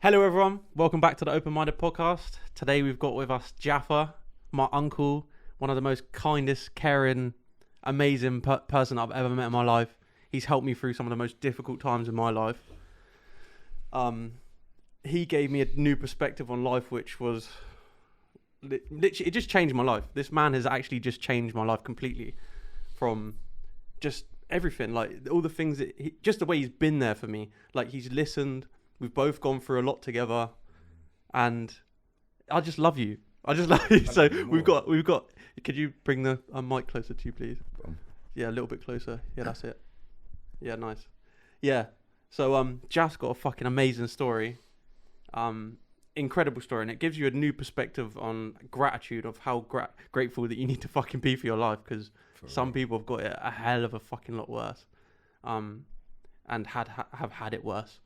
Hello everyone, welcome back to the Open Minded Podcast. Today we've got with us Jaffa, my uncle, one of the most kindest, caring, amazing person I've ever met in my life. He's helped me through some of the most difficult times in my life. He gave me a new perspective on life, which was literally, it just changed my life. This man has actually just changed my life completely, from just everything, like all the things that just the way he's been there for me. Like, he's listened. We've both gone through a lot together, and I just love you. So we've got. Could you bring the mic closer to you, please? Yeah, a little bit closer. Yeah, that's it. Yeah, nice. Yeah. So Jaff's got a fucking amazing story, incredible story, and it gives you a new perspective on gratitude of how grateful that you need to fucking be for your life, because some people have got it a hell of a fucking lot worse, and have had it worse.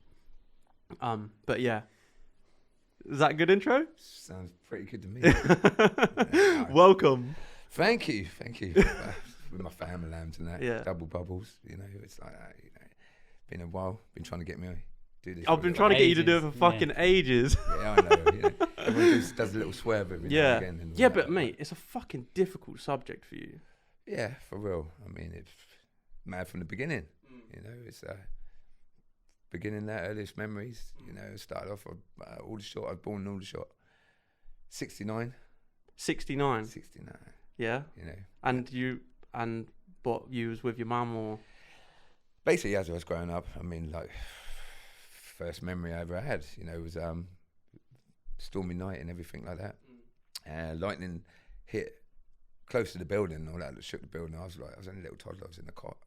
But yeah, is that a good intro? Sounds pretty good to me. Welcome. Thank you. With my family lambs and that, double bubbles, it's like that, been a while, been trying to get me to do this. I've been trying to get you to do it for fucking ages. Yeah, I know. Everyone does a little swerve every now and again. Yeah, but mate, it's a fucking difficult subject for you. Yeah, for real. I mean, it's mad from the beginning. It's beginning that earliest memories. Started off Aldershot. I was born in Aldershot, 69. 69. 69. Yeah. And you was with your mum, or? Basically, as I was growing up, I mean, like, first memory I ever had, was stormy night and everything like that. Lightning hit close to the building and all that, shook the building. I was only a little toddler. I was in the cot,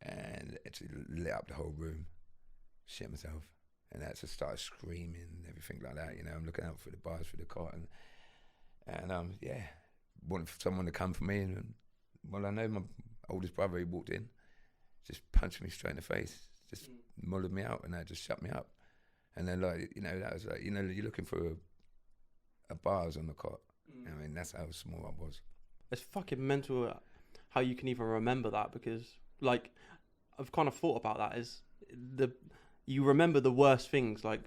and it lit up the whole room. Shit myself, and I just started screaming and everything like that. I'm looking out for the bars, for the cot, and wanted for someone to come for me. And well, I know my oldest brother, he walked in, just punched me straight in the face, just mullered me out, and that just shut me up. And then, like, that was like, you're looking for a bars on the cot. I mean, that's how small I was. It's fucking mental how you can even remember that, because, like, I've kind of thought about that, is you remember the worst things. Like,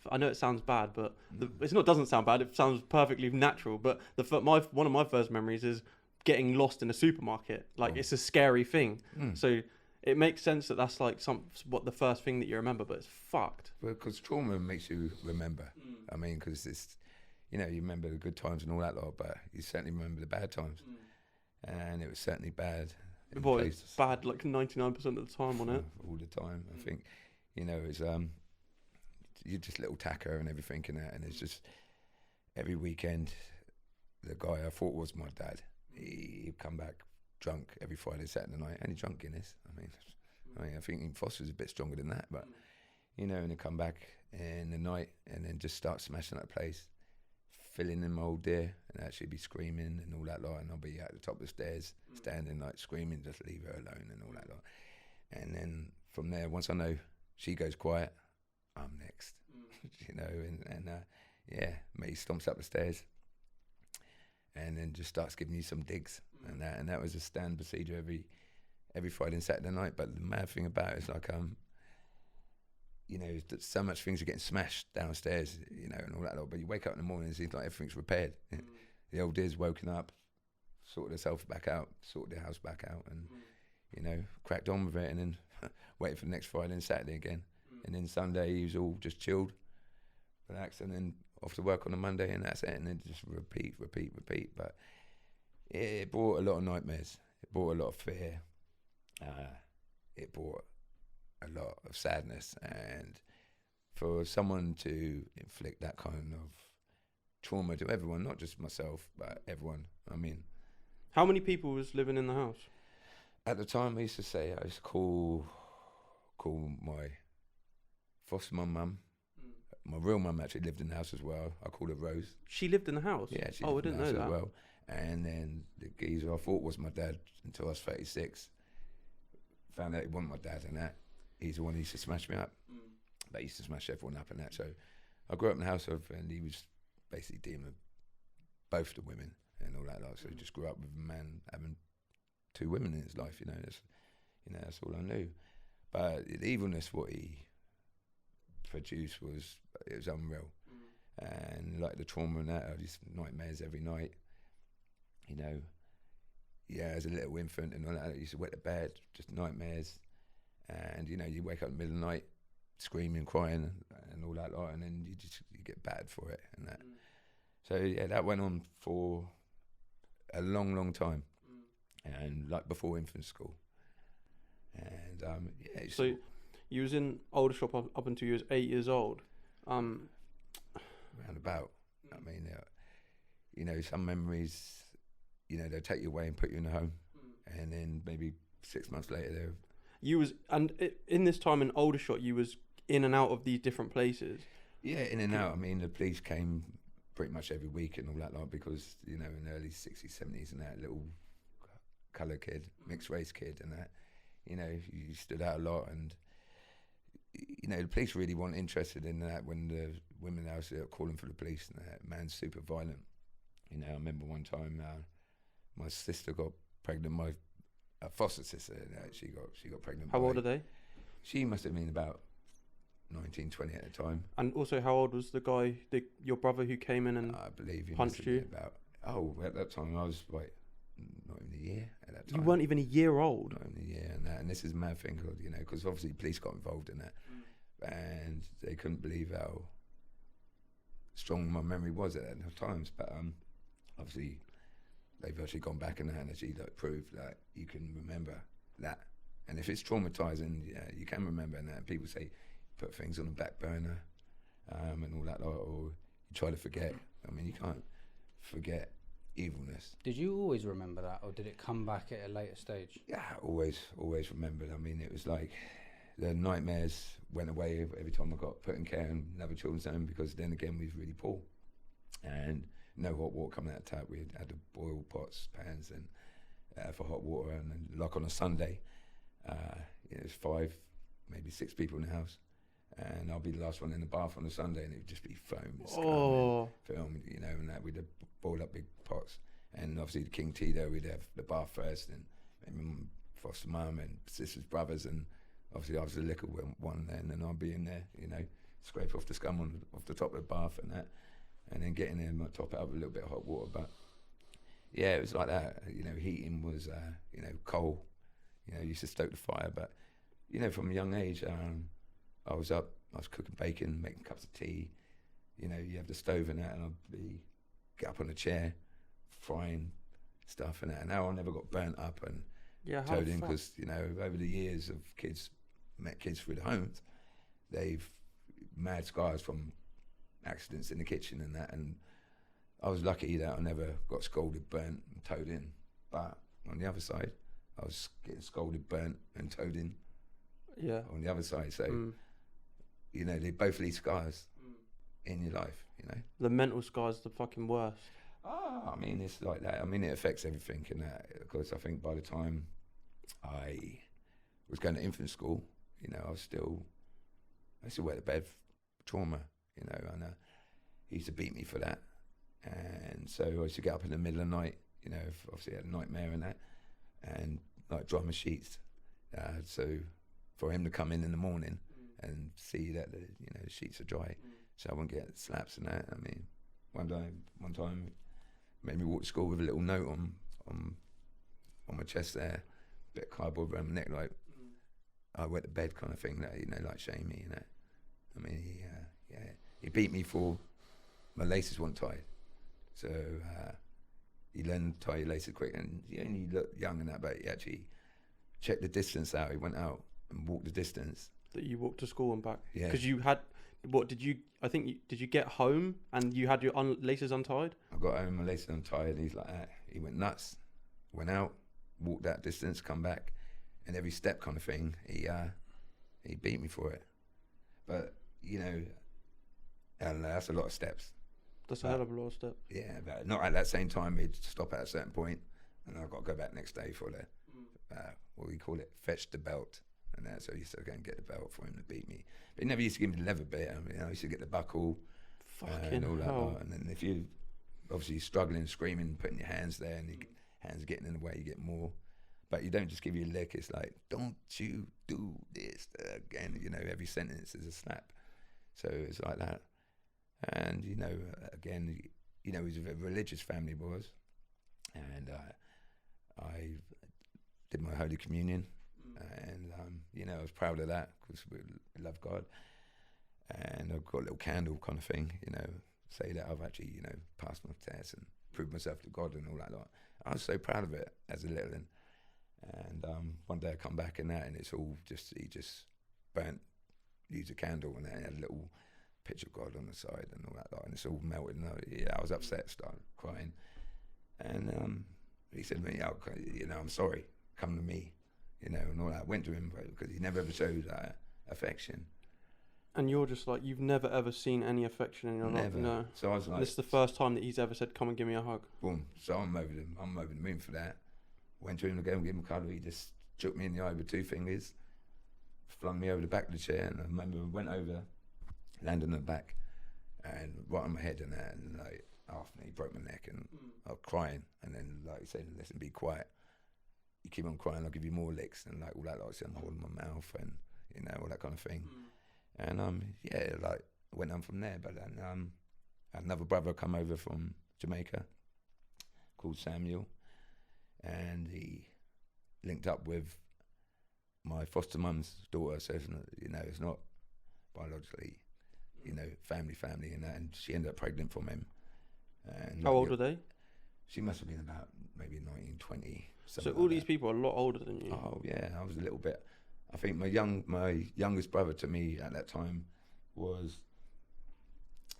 I know it sounds bad, but doesn't sound bad. It sounds perfectly natural. But one of my first memories is getting lost in a supermarket. Like, it's a scary thing. So it makes sense that that's like what the first thing that you remember, but it's fucked. Well, because trauma makes you remember. I mean, because it's, you remember the good times and all that lot, but you certainly remember the bad times. And it was certainly bad. Well, it's bad like 99% of the time, wasn't it? All the time, I think. It's you're just little tacker and everything and that, and it's just every weekend the guy I thought was my dad, he'd come back drunk every Friday, Saturday night, and he drunk Guinness. I mean, I think even Foster's a bit stronger than that, but and he'd come back in the night and then just start smashing that place, filling in my old deer, and actually be screaming and all that lot, and I'll be at the top of the stairs standing like screaming, just leave her alone and all that lot. And then from there, once I know she goes quiet, I'm next. Mate stomps up the stairs and then just starts giving you some digs and that was a standard procedure every Friday and Saturday night. But the mad thing about it is, like, so much things are getting smashed downstairs, and all that lot, but you wake up in the morning and it's like everything's repaired. The old deer's woken up, sorted herself back out, sorted the house back out, and cracked on with it, and then waiting for the next Friday and Saturday again. And then Sunday he was all just chilled, relaxed, and then off to work on a Monday, and that's it. And then just repeat. But it brought a lot of nightmares. It brought a lot of fear. It brought a lot of sadness. And for someone to inflict that kind of trauma to everyone, not just myself, but everyone. I mean, how many people was living in the house? At the time, I used to call my foster mum. My real mum actually lived in the house as well. I called her Rose. She lived in the house? Yeah, she lived in the house as well. And then the geezer I thought was my dad until I was 36. Found out he wasn't my dad and that. He's the one who used to smash me up. But he used to smash everyone up and that. So I grew up in the house and he was basically dealing with both the women and all that lot. So he just grew up with a man having two women in his life, that's all I knew. But the evilness, what he produced was unreal. And like the trauma and that, I just nightmares every night. You know, as a little infant and all that, I used to wet the bed, just nightmares. And you know, you wake up in the middle of the night, screaming, crying, and all that lot, and then you get battered for it and that. So yeah, that went on for a long, long time, and like before infant school. And so you was in Aldershot up until you was 8 years old. Roundabout. I mean, you know, some memories, you know, they'll take you away and put you in a home, and then maybe 6 months later, in this time in Aldershot, you was in and out of these different places. Yeah, in and out. I mean, the police came pretty much every week and all that lot because, you know, in the early 60s, 70s and that, little colour kid, mixed race kid and that, you know, you stood out a lot. And, you know, the police really weren't interested in that when the women out there calling for the police and that man's super violent. You know, I remember one time my sister got pregnant, my foster sister, she got pregnant. How old are they? She must have been about 19, 20 at the time. And also, how old was the guy, your brother who came in and I believe he punched you? At that time I was like not even a year at that time. You weren't even a year old? Not even a year and that. And this is a mad thing, you know, because obviously the police got involved in that. And they couldn't believe how strong my memory was at times. But obviously they've actually gone back and actually like proved that you can remember that. And if it's traumatizing, yeah, you can remember that. People say put things on the back burner and all that, or you try to forget. I mean, you can't forget evilness. Did you always remember that, or did it come back at a later stage? Yeah, always remembered. I mean, it was like the nightmares went away every time I got put in care in another children's home, because then again we was really poor and no hot water coming out of the tap. We had to boil pots, pans, and for hot water. And then, like on a Sunday, there's 5, maybe 6 people in the house, and I'll be the last one in the bath on a Sunday, and it'd just be foam, film, you know, and that we'd boil up big pots. And obviously the King Tito, we'd have the bath first, and maybe foster mum and sisters, brothers, and obviously I was the liquor one then, and I'd be in there, you know, scrape off the scum off the top of the bath and that, and then get in there and top it up with a little bit of hot water. But yeah, it was like that. You know, heating was, you know, coal. You know, used to stoke the fire. But, you know, from a young age, I was cooking bacon, making cups of tea. You know, you have the stove and that, and I'd get up on a chair, frying stuff and that. And now I never got burnt up and towed in, because, you know, over the years of met kids through the homes, they've mad scars from accidents in the kitchen and that. And I was lucky that I never got scolded, burnt and towed in. But on the other side, I was getting scolded, burnt and towed in. Yeah. On the other side. So, you know, they both leave scars in your life, you know. The mental scars the fucking worst. I mean, it's like that. I mean, it affects everything in that. Because I think by the time I was going to infant school, you know, I still wet the bed for trauma, you know, and he used to beat me for that. And so I used to get up in the middle of the night, you know, obviously I had a nightmare and that, and like dry my sheets. So for him to come in the morning and see that the sheets are dry, so I wouldn't get slaps and that. I mean, one time made me walk to school with a little note on my chest there, bit of cardboard around my neck, like I wet the bed kind of thing, that, you know, like shame me and that. I mean, he beat me for my laces weren't tied, so he learned to tie your laces quick, and he only looked young and that, but he actually checked the distance out. He went out and walked the distance. That you walked to school and back? Yeah. Because you had, did you get home and you had your laces untied? I got home, my laces untied, and he's like that. He went nuts, went out, walked that distance, come back, and every step kind of thing, he beat me for it. But, you know, I don't know, that's a lot of steps. That's a hell of a lot of steps. Yeah, but not at that same time. He'd stop at a certain point, and I've got to go back next day for the, what we call it, fetch the belt. And that, so I used to go and get the belt for him to beat me. But he never used to give me the leather bit. I mean, I used to get the buckle and all that lot. And then if you obviously struggling, screaming, putting your hands there, and your hands are getting in the way, you get more. But you don't just give you a lick. It's like, don't you do this again. You know, every sentence is a slap. So it was like that. And, you know, again, you know, it was a very religious family was. And I did my Holy Communion. And, you know, I was proud of that because we love God. And I've got a little candle kind of thing, you know, say that I've actually, you know, passed my test and proved myself to God and all that lot. I was so proud of it as a little one. And one day I come back in that and it's all just, he just used a candle and it had a little picture of God on the side and all that lot, and it's all melted. And I was upset, started crying. And he said to me, oh, you know, I'm sorry, come to me, you know, and all that. I went to him because he never ever showed affection. And you're just like, you've never ever seen any affection in your life? No. So I was like, this is the first time that he's ever said, come and give me a hug. Boom. So I'm over the moon for that. Went to him again, gave him a cuddle. He just shook me in the eye with 2 fingers, flung me over the back of the chair, and I remember went over, landed on the back, and right on my head and that, and like after he broke my neck, and I was crying, and then like he said, listen, be quiet. You keep on crying, I'll give you more licks, and like all that, like I'm holding my mouth, and you know all that kind of thing. And yeah, like went on from there. But then another brother come over from Jamaica called Samuel, and he linked up with my foster mum's daughter. So it's not, you know, it's not biologically, you know, family, and that. And she ended up pregnant from him. And how old were they? She must have been about maybe 19, 20. So all these people are a lot older than you. Oh yeah, I was a little bit. I think my youngest brother to me at that time was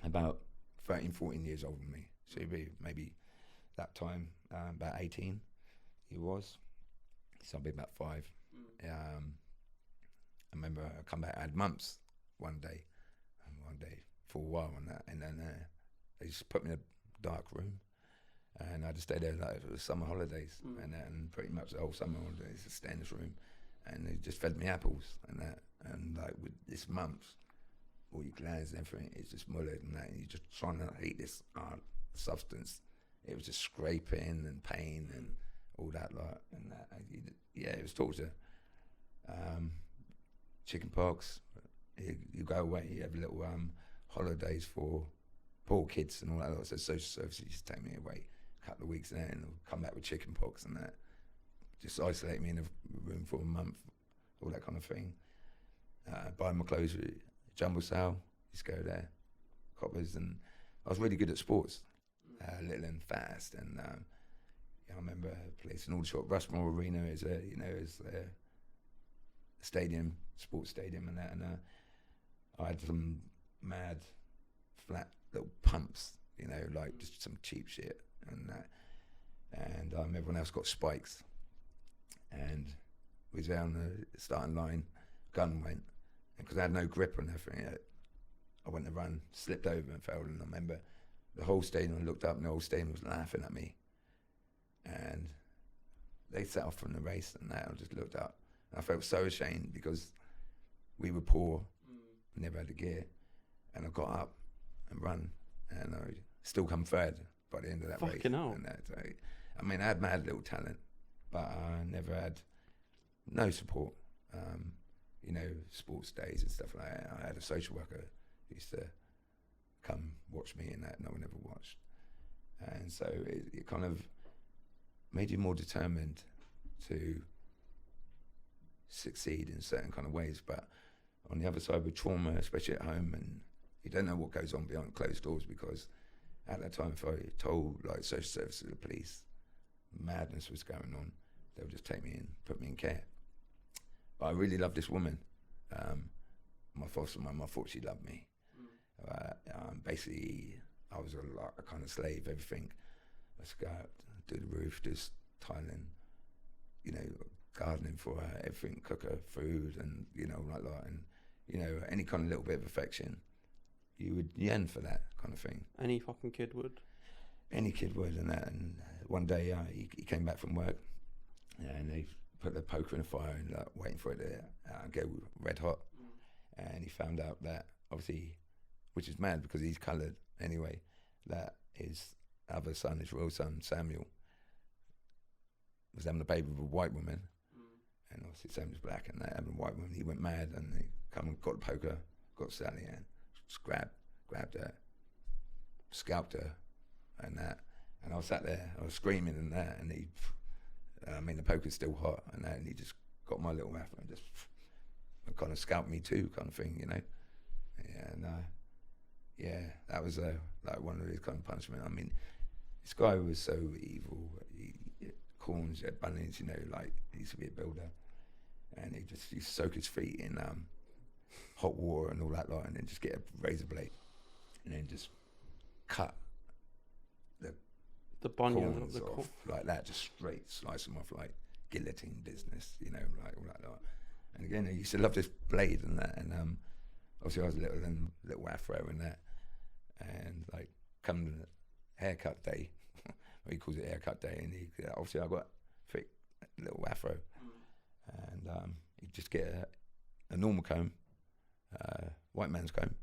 about 13, 14 years older than me. So he'd be maybe that time about 18. He was. So I'd be about 5. I remember I come back. I had mumps one day for a while on that, and then they just put me in a dark room. And I just stayed there like it was summer holidays, and pretty much the whole summer holidays, just stay in this room, and they just fed me apples and that, and like with this mumps, all your glands and everything, it's just mullered and that, and you're just trying to eat this substance. It was just scraping and pain and all that like, and that. Yeah, it was torture. Chicken pox. You go away, you have little holidays for poor kids and all that. So social services used to take me away a couple of weeks there, and come back with chicken pox and that. Just isolate me in a room for a month, all that kind of thing. Buy my clothes at Jumble Sale, used to go there, coppers, and I was really good at sports, little and fast. And I remember a place in Aldershot, Rushmore Arena is a stadium, sports stadium, and that. And I had some mad flat little pumps, you know, like just some cheap shit and that. And everyone else got spikes. And we was there on the starting line, gun went, and because I had no grip on everything, I went to run, slipped over and fell. And I remember the whole stadium looked up, and the whole stadium was laughing at me. And they set off from the race, and that I just looked up, and I felt so ashamed because we were poor, never had the gear, and I got up and run, and I still come third by the end of that race. Fucking hell. And that, so, I mean, I had mad little talent, but I never had no support. You know, sports days and stuff like that. I had a social worker who used to come watch me, and that no one ever watched. And so it kind of made you more determined to succeed in certain kind of ways. But on the other side with trauma, especially at home, and you don't know what goes on behind closed doors, because at that time, if I told like social services, the police, madness was going on, they would just take me in, put me in care. But I really loved this woman, my foster mum. I thought she loved me. Basically, I was a kind of slave. Everything, let's go out, do the roof, do tiling, you know, gardening for her, everything, cook her food, and you know, like that, and you know, any kind of little bit of affection, you would yearn for that kind of thing. Any fucking kid would. Any kid would, and that. And one day he came back from work, and they put the poker in the fire and like waiting for it to go red hot. And he found out that obviously, which is mad because he's coloured anyway, that his other son, his real son Samuel, was having a baby with a white woman, and obviously Samuel's black, and that having a white woman, he went mad and he come and got the poker, got Sally and just grabbed her, scalped her, and that. And I was sat there, I was screaming and that, and the poker's still hot, and that, and he just got my little afro and just kind of scalped me too, kind of thing, you know. That was like one of his kind of punishment. I mean, this guy was so evil. He corns, he had bunnies, you know, like he used to be a builder, and he used to soak his feet in hot water and all that lot, and then just get a razor blade, and then just cut the bunion corns off like that, just straight slice them off like guillotine business, you know, like all that lot. And again, he used to love this blade and that, and obviously I was little afro and that, and like come to haircut day, he calls it haircut day, and obviously I got thick little afro, and he'd just get a normal comb, white man's comb,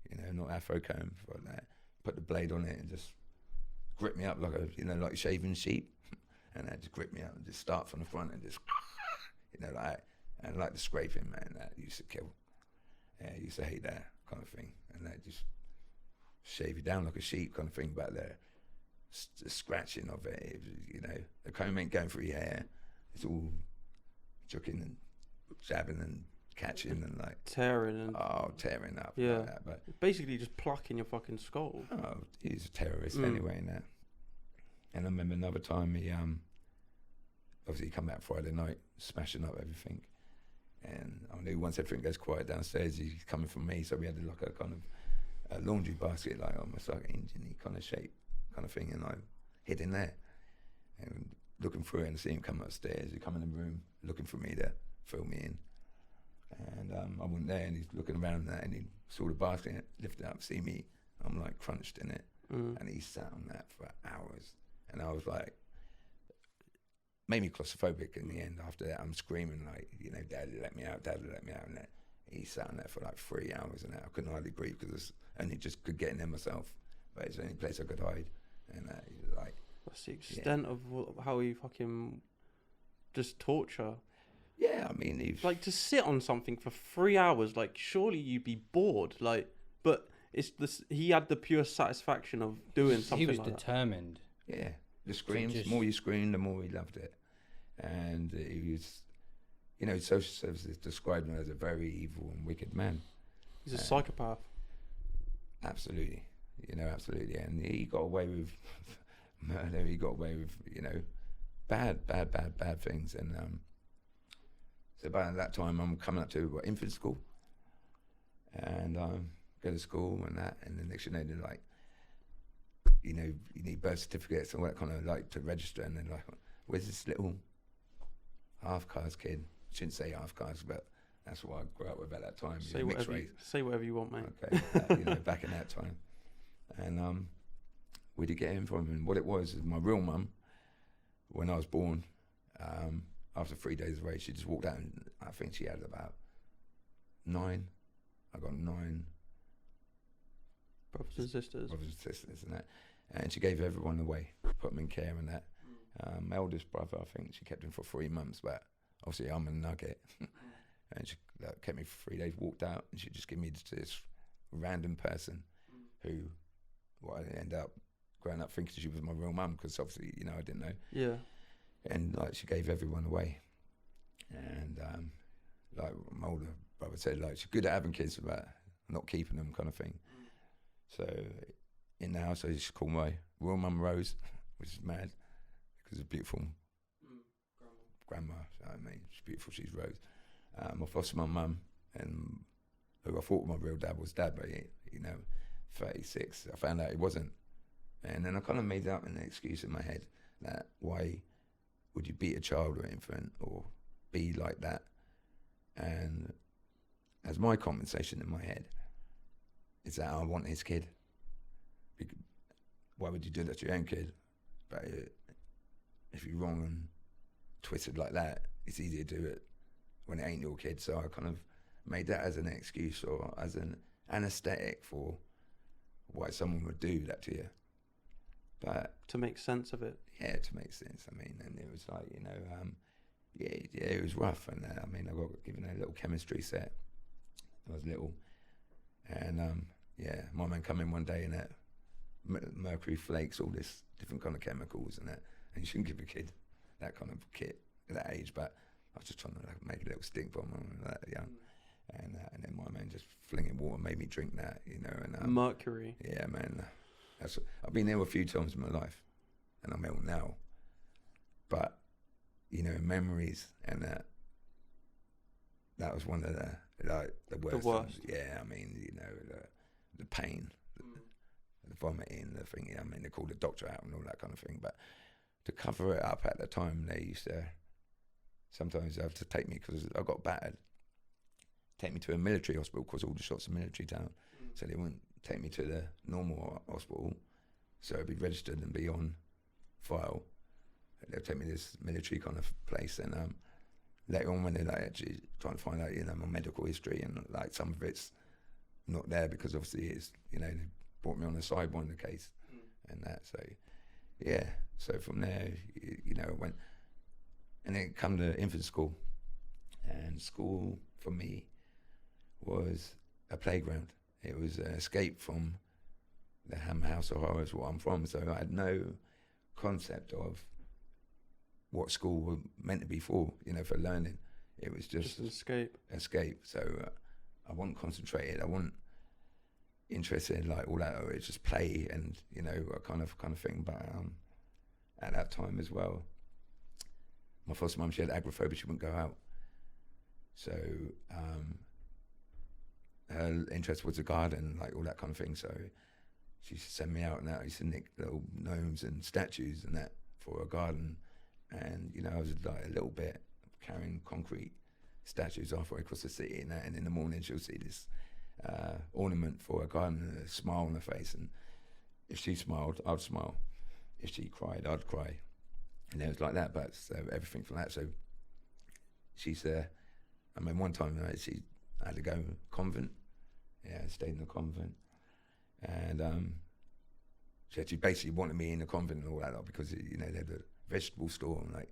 you know, not afro comb, for that. Put the blade on it and just grip me up like shaving sheep, and then just grip me up and just start from the front and just, you know, like, and like the scraping, man, that used to kill. Yeah, I used to hate that kind of thing, and that just shave you down like a sheep kind of thing back there. The scratching of it, you know, the comb ain't going through your hair. It's all chucking and jabbing and catching and like tearing up. Yeah, like that, but basically just plucking your fucking skull. Oh, he's a terrorist anyway, and that. And I remember another time he obviously come back Friday night, smashing up everything. And I knew once everything goes quiet downstairs, he's coming from me. So we had like a kind of a laundry basket, like almost like an engine kind of shape, kind of thing, and I hid in there and looking through it and see him come upstairs. He come in the room looking for me to fill me in, and I wasn't there, and he's looking around that, and he saw the basket, lifted it up, see me. I'm like crunched in it, and he sat on that for hours, and I was like, made me claustrophobic in the end. After that, I'm screaming like, you know, Daddy, let me out, Daddy, let me out, and that. He sat on there for like 3 hours, and I couldn't hardly breathe because I only just could get in there myself, but it's the only place I could hide, and like. That's the extent of how he fucking just torture. Yeah, I mean, he's like to sit on something for 3 hours. Like, surely you'd be bored. Like, but it's this. He had the pure satisfaction of doing something. He was like determined. That. Yeah, the screams. The more you scream, the more he loved it, and he was, you know, social services described him as a very evil and wicked man. He's a psychopath. Absolutely, you know, absolutely, and he got away with murder. He got away with, you know, bad things, and so about that time I'm coming up to infant school, and go to school and that, and the next thing they're like, you know, you need birth certificates and all that kind of like to register, and then like, where's this little half caste kid? Shouldn't say half caste, but that's what I grew up with at that time. Say whatever you want, mate. Okay, you know, back in that time, and where did you get him from? And what it was is my real mum, when I was born, after 3 days of age, she just walked out, and I think she had about 9. I got 9 brothers and sisters and that, and she gave everyone away, put them in care and that. My eldest brother, I think she kept him for 3 months, but obviously I'm a nugget, and she kept me for 3 days. Walked out, and she just gave me to this random person who, I ended up growing up thinking she was my real mum, because obviously, you know, I didn't know. Yeah. And like, she gave everyone away, and like my older brother said, like, she's good at having kids but not keeping them, kind of thing. So in the house I used to call my real mum Rose, which is mad because it's beautiful. Grandma, I mean, she's beautiful, she's Rose. My foster mum, and who I thought my real dad was Dad, but he, you know, 36, I found out he wasn't. And then I kind of made up an excuse in my head that why would you beat a child or infant or be like that? And as my compensation in my head is that I want his kid. Why would you do that to your own kid? But if you're wrong and twisted like that, it's easier to do it when it ain't your kid. So I kind of made that as an excuse or as an anesthetic for why someone would do that to you. But to make sense of it. Yeah, to make sense. I mean, and it was like, you know, yeah, it was rough. And I mean, I got given a little chemistry set. I was little, and Yeah, my man come in one day and that mercury flakes, all this different kind of chemicals and that, and you shouldn't give a kid that kind of kit at that age. But I was just trying to like, make a little stink bomb when I was that young, and then my man just flinging water made me drink that, you know. And mercury. Yeah, man. I've been ill a few times in my life, and I'm ill now. But you know, memories and that was one of the worst. The worst. Times. Yeah, I mean, you know, the pain, the vomiting, the thing. I mean, they called the doctor out and all that kind of thing. But to cover it up at the time, they used to sometimes have to take me because I got battered. Take me to a military hospital because Aldershot's a military town, so they wouldn't take me to the normal hospital. So I'd be registered and be on file. They'll take me to this military kind of place, and later on when they're like actually trying to find out, you know, my medical history, and like some of it's not there because obviously it's, you know, they brought me on the sidebar in the case and that. So yeah, so from there, you know, I went and then come to infant school, and school for me was a playground. It was an escape from the house of horrors where I'm from. So I had no concept of what school was meant to be for, you know, for learning. It was just an escape. So I wasn't concentrated. I wasn't interested in like all that. It's just play and, you know, a kind of thing. But at that time as well, my foster mum, she had agoraphobia. She wouldn't go out. So her interest was the garden, like all that kind of thing. So she used to send me out and that. I used to nick little gnomes and statues and that for a garden. And, you know, I was like a little bit carrying concrete statues halfway across the city and that. And in the morning she'll see this ornament for a garden and a smile on her face. And if she smiled, I'd smile. If she cried, I'd cry. And it was like that. But so everything from that. So she's I mean, one time she had to go convent. Yeah, I stayed in the convent. And she actually basically wanted me in the convent and all that because, you know, they had a vegetable store and like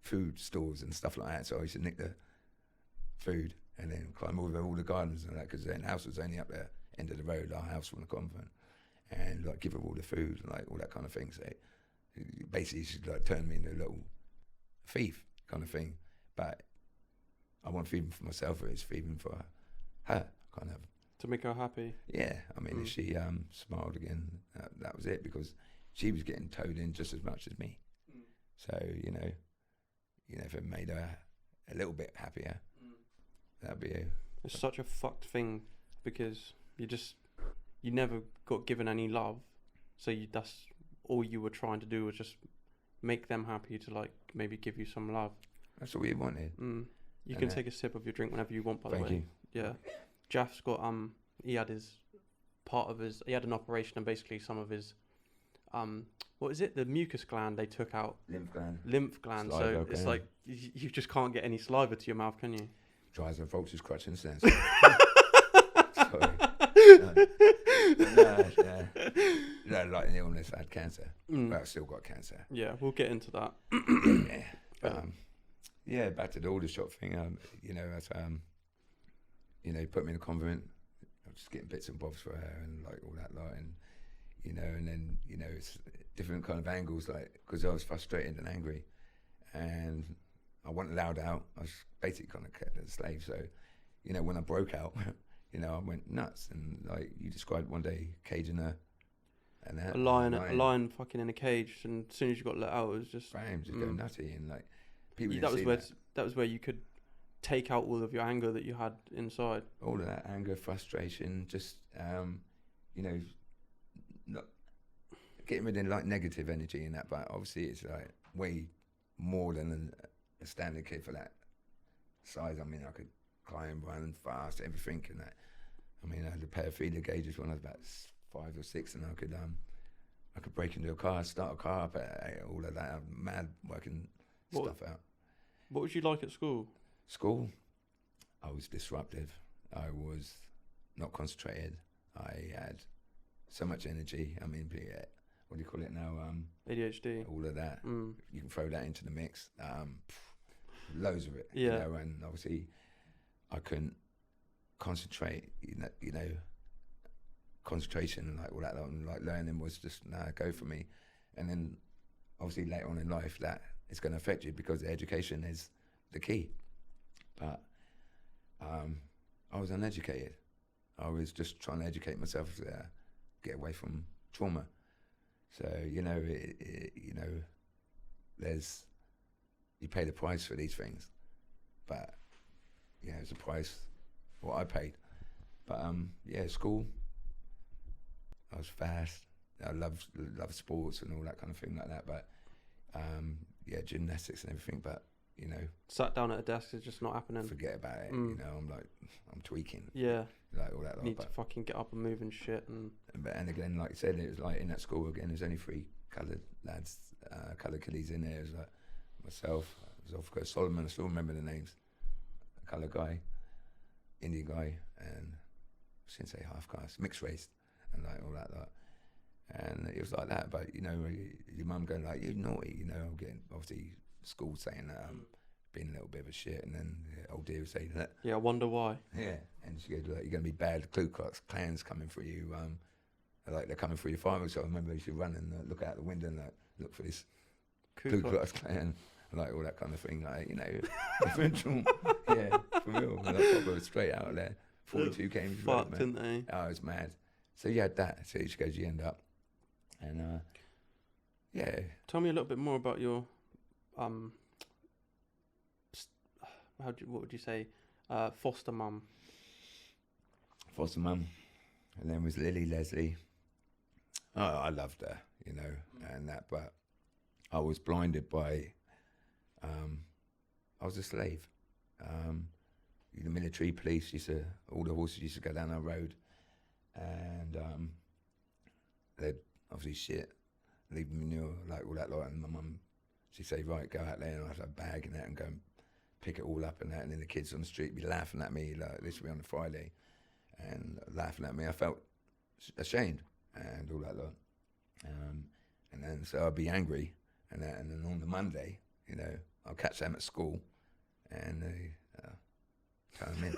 food stores and stuff like that. So I used to nick the food and then climb over all the gardens and that, because the house was only up there, end of the road, our house from the convent, and like give her all the food and like all that kind of thing. So basically she like turned me into a little thief kind of thing. But I wasn't feeding for myself, it was feeding for her, kind of. To make her happy. Yeah, I mean, if she smiled again, that was it, because she was getting towed in just as much as me. So, you know, if it made her a little bit happier, that'd be It's such a fucked thing because you never got given any love, so that's all you were trying to do was just make them happy to like maybe give you some love. That's all we wanted. You can take a sip of your drink whenever you want, by the way. Thank you. Yeah. Jaff's got he had he had an operation, and basically some of his what is it, the mucus gland they took out, lymph gland. Saliva, so it's like you just can't get any saliva to your mouth, can you? Dries and folks' crutch and sense. No, like an illness, I had cancer. But I've still got cancer. Yeah, we'll get into that. Yeah, back to the Aldershot thing. You know, as you know, put me in a convent. I was just getting bits and bobs for her and like all that lot, and you know, and then you know, it's different kind of angles, like because I was frustrated and angry, and I wasn't allowed out. I was basically kind of kept as a slave. So, you know, when I broke out, you know, I went nuts, and like you described one day caging her, and that a lion fucking in a cage, and as soon as you got let out, it was just bam, just go nutty, and like people. That was where you could take out all of your anger that you had inside. All of that anger, frustration, just you know, not getting rid of like negative energy and that. But obviously, it's like way more than a standard kid for that size. I mean, I could climb, run fast, everything, and that. I mean, I had a pair of feeder gauges when I was about 5 or 6, and I could break into a car, start a car up, all of that. I'm mad working stuff out. What was you like at school? School, I was disruptive. I was not concentrated. I had so much energy. I mean, what do you call it now? ADHD. All of that. You can throw that into the mix. Loads of it. Yeah. You know, and obviously, I couldn't concentrate. You know, concentration and like all that, and like learning was just go for me. And then obviously later on in life that is going to affect you because education is the key. But I was uneducated. I was just trying to educate myself to get away from trauma. So you know, you pay the price for these things, but it's a price what I paid. But school. I was fast. I love sports and all that kind of thing like that. But gymnastics and everything. But sat down at a desk is just not happening. Forget about it. I'm tweaking. Yeah. Like all that. Need to fucking get up and move and shit. And again, like I said, it was like in that school again. There's only 3 coloured lads, coloured kiddies in there. It was like myself, Zolfko, Solomon. I still remember the names. A coloured guy, Indian guy, and I shouldn't say half caste, mixed race, and like all that. And it was like that. But your mum going like, "You naughty," I'm getting obviously school saying that being a little bit of a shit, and then old dear would say that. Yeah, I wonder why. Yeah, and she goes like, "You're gonna be bad. The Ku Klux Klan's coming for you. Like they're coming for your father." So I remember she run and look out the window and like look for this Ku Klux Klan, like all that kind of thing. Like differential. Yeah, for real. Like proper straight out of there. 42 came. Fucked, didn't they? Oh, it was mad. So you had that. So she goes, you end up, and Tell me a little bit more about your what would you say, foster mum? Foster mum. And then was Lily Leslie. Oh, I loved her, and that, but I was blinded by, I was a slave. The military police all the horses used to go down our road, and they'd obviously shit, leave manure, like all that lot, and my mum, she'd say, right, go out there, and I'd have a bag and that, and go and pick it all up and that, and then the kids on the street be laughing at me, like this would be on a Friday, and laughing at me. I felt ashamed and all that lot. And then so I'd be angry, and then on the Monday, I'll catch them at school, and they turn them in.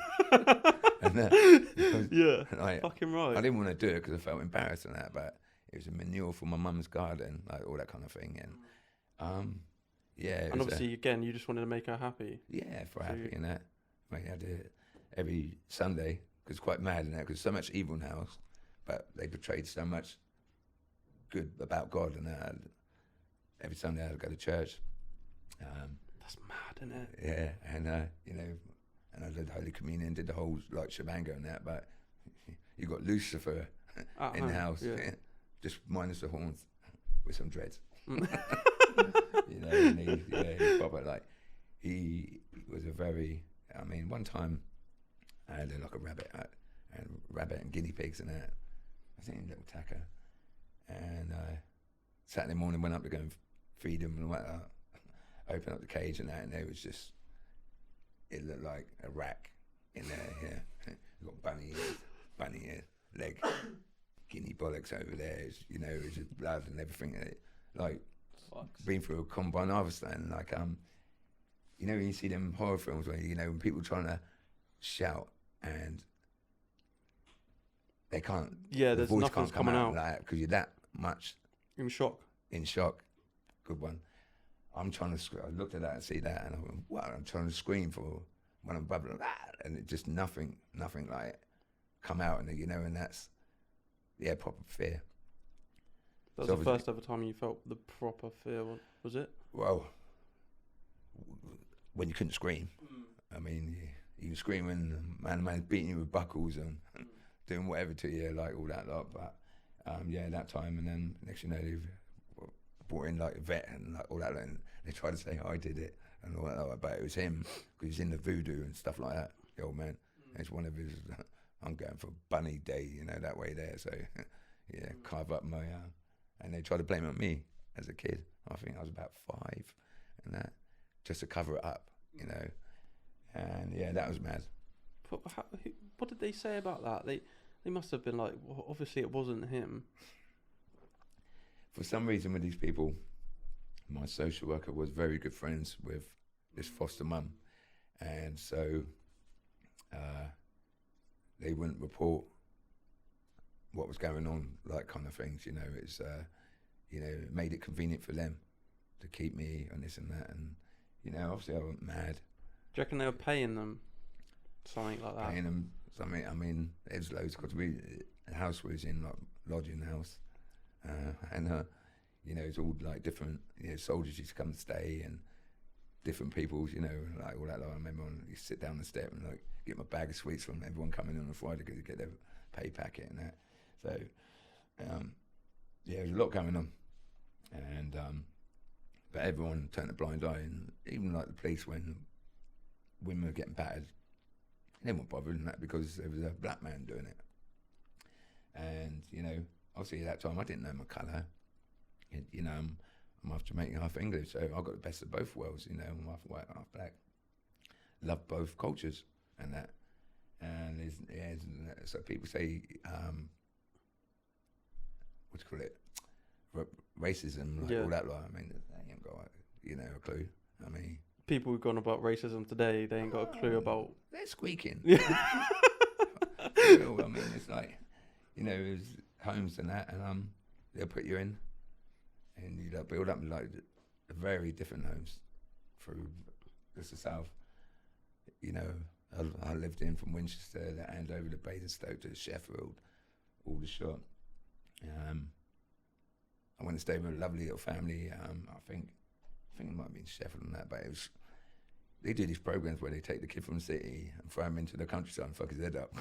And fucking right. I didn't want to do it because I felt embarrassed and that, but it was a manure for my mum's garden, like all that kind of thing, and and obviously, again, you just wanted to make her happy. Yeah, for happy and that. I do it every Sunday, because it's quite mad in that, because so much evil in the house, but they portrayed so much good about God and that. Every Sunday I'd go to church. That's mad, isn't it? Yeah, and and I did Holy Communion, did the whole like shebango and that, but you got Lucifer in the house, just minus the horns with some dreads. And he's proper, like, he was a very, one time I had like a rabbit and guinea pigs and that. I think a little tacker. And Saturday morning went up to go and feed them and went out, open up the cage and that, and it it looked like a rack in there, yeah. You've got bunny ears, leg, guinea bollocks over there, it's just blood and everything. Like, been through a combine harvest and like when you see them horror films where when people trying to shout and they can't, there's voice nothing's can't come coming out like because you're that much in shock. Good one. I'm trying to I looked at that and see that and I went, wow, I'm trying to scream for when I'm bubbling and it just nothing like come out, and and that's proper fear. That was the first ever time you felt the proper fear, was it? Well, when you couldn't scream. You can scream when the man's beating you with buckles and doing whatever to you, like all that lot. But that time, and then next thing they brought in like a vet and like all that, and they tried to say I did it and all that lot, but it was him because he's in the voodoo and stuff like that. The old man. It's one of his. I'm going for bunny day, that way there. So carve up my. And they tried to blame it on me as a kid. I think I was about 5 and that, just to cover it up, And that was mad. But what did they say about that? They must have been like, well, obviously it wasn't him. For some reason with these people, my social worker was very good friends with this foster mum. And so they wouldn't report what was going on, like kind of things. You know, it's it made it convenient for them to keep me and this and that, and obviously I went mad. Do you reckon they were paying them something like that? Paying them something. I mean, there's loads because the house was in like lodging house, and it's all like different. Soldiers used to come and stay, and different people. Like all that. Like, I remember you sit down the step and like get my bag of sweets from everyone coming in on a Friday because you get their pay packet and that. So, there's a lot going on, and but everyone turned a blind eye, and even like the police when women were getting battered, they weren't bothered in that because there was a black man doing it. And obviously at that time I didn't know my colour. I'm half Jamaican, half English, so I got the best of both worlds. I'm half white, half black. Love both cultures and that. And so people say, what do you call it? Racism, like all that. Like, I mean, they ain't got a clue. I mean, people who've gone about racism today, they ain't got a clue about. They're squeaking. I mean, it's like, there's homes and that, and they'll put you in, and you build up like very different homes through just the south. I lived in from Winchester, and over to Basingstoke to Sheffield, Aldershot. I went to stay with a lovely little family. I think it might have been Sheffield and that, but they do these programs where they take the kid from the city and throw him into the countryside and fuck his head up.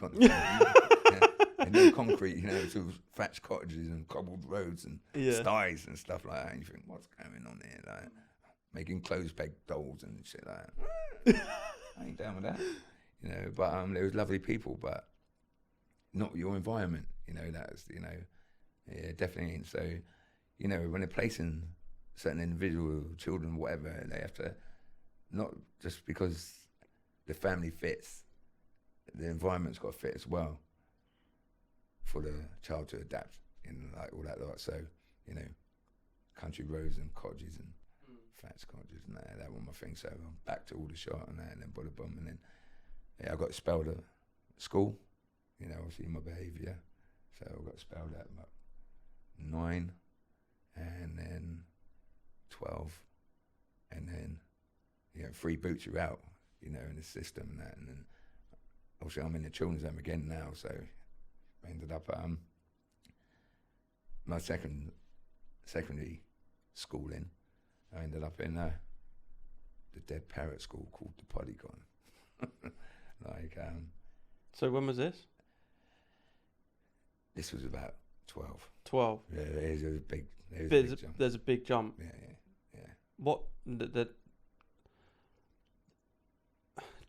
And then concrete, sort of thatched cottages and cobbled roads and sties and stuff like that. And you think, what's going on here? Like making clothes peg dolls and shit like that. I ain't down with that. But there was lovely people, but not your environment. That's definitely ain't. So, when they're placing certain individual children, whatever, they have to, not just because the family fits, the environment's got to fit as well for the child to adapt in like all that lot. So, country roads and cottages and flats cottages and that was my thing. So I'm back to Aldershot and that, and then Bum, and then I got expelled at school. Obviously my behaviour. So I got expelled at about 9, and then 12, and then 3 boots you out, in the system and that, and then obviously I'm in the children's home again now. So I ended up my secondary schooling. I ended up in the dead parrot school called the Polygon. So when was this? This was about 12. 12. Yeah, there's a big jump. There's a big jump. Yeah. What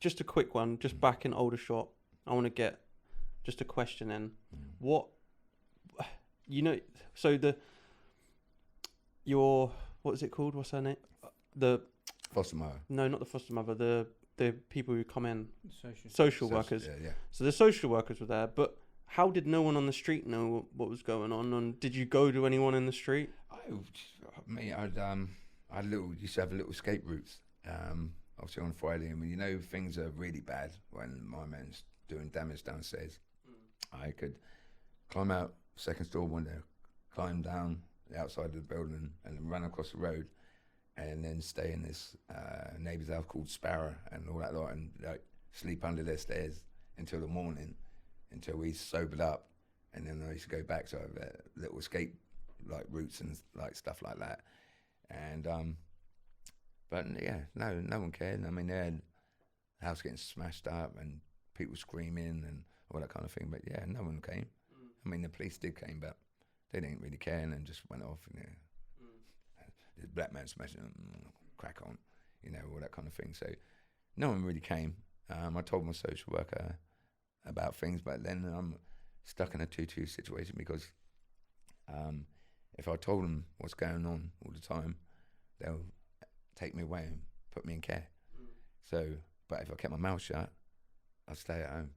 just a quick one, just back in Aldershot, I want to get just a question in. What, so what is it called? What's her name? The foster mother. No, not the foster mother. The people who come in. Social Workers. Yeah. So the social workers were there, but how did no one on the street know what was going on? And did you go to anyone in the street? I used to have little escape routes. Obviously on Friday, and things are really bad when my man's doing damage downstairs. I could climb out second store window, climb down the outside of the building, and then run across the road, and then stay in this neighbour's house called Sparrow and all that lot, and sleep under their stairs until the morning, until we sobered up, and then I used to go back to little escape like routes and like stuff like that, and but yeah, no one cared. I mean, they had the house getting smashed up and people screaming and all that kind of thing, but yeah, no one came. I mean, the police did came, but they didn't really care and then just went off. This black man smashing, crack on, all that kind of thing. So no one really came. I told my social worker about things, but then I'm stuck in a 2-2 situation because if I told them what's going on all the time, they'll take me away and put me in care. So, but if I kept my mouth shut, I'd stay at home.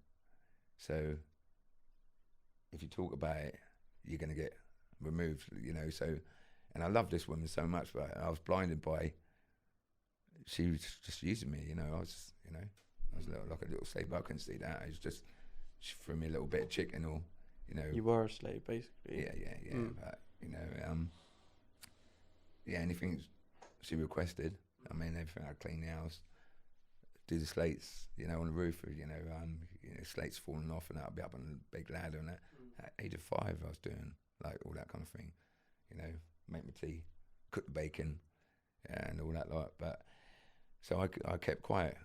So if you talk about it, you're going to get removed, so, and I love this woman so much, but I was blinded by, she was just using me, I was like a little slave, but I couldn't see that. It was just, she threw me a little bit of chicken or you know. You were a slave, basically. Yeah. But you know, yeah, anything she requested. I mean, everything. I'd clean the house, do the slates, you know, on the roof. You know, slates falling off, and I'd be up on a big ladder. And that at age of 5, I was doing like all that kind of thing. You know, make my tea, cook the bacon, and all that lot. But so I kept quiet,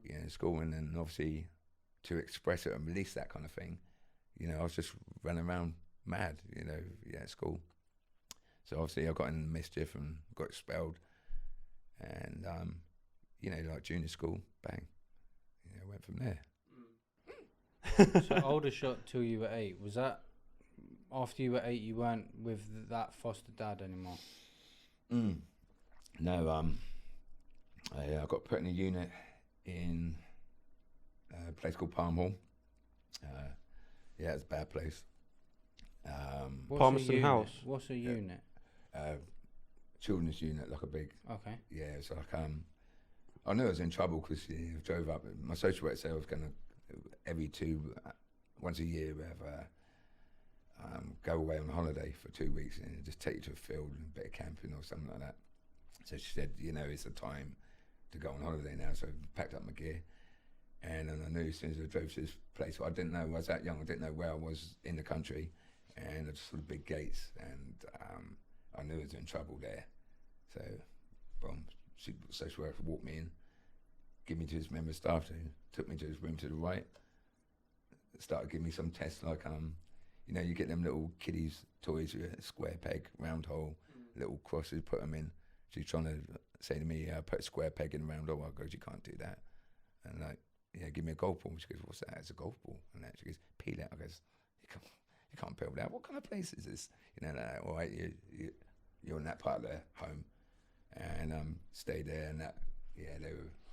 you know, in school, and then obviously to express it and release that kind of thing, you know, I was just running around mad, you know, at school. So obviously I got in mischief and got expelled, and you know, like junior school, bang, you know, went from there. So Aldershot till you were 8. Was that after you were 8? You weren't with that foster dad anymore. No, I got put in a unit in a place called Palm Hall. Yeah, it's a bad place. Palmerston House. What's a unit? Children's unit, like a big. Okay. Yeah, it's like I knew I was in trouble because I drove up. My social worker said I was going to once a year we have go away on holiday for 2 weeks and just take you to a field and a bit of camping or something like that. So she said, you know, it's the time to go on holiday now. So I packed up my gear, and then I knew as soon as I drove to this place, I didn't know, I was that young, I didn't know where I was in the country, and I just saw the big gates, and I knew I was in trouble there. So, boom, social worker walked me in, give me to his member of staff, who took me to his room to the right, started giving me some tests like, you know, you get them little kiddies toys with a square peg, round hole, little crosses, put them in. She's trying to say to me, put a square peg in a round hole. I go, you can't do that. And like, yeah, give me a golf ball. She goes, what's that? It's a golf ball. And that, she goes, peel it. I goes, you can't peel that. What kind of place is this? You know, like, all right, you're in that part of the home. And stayed there, and that, yeah,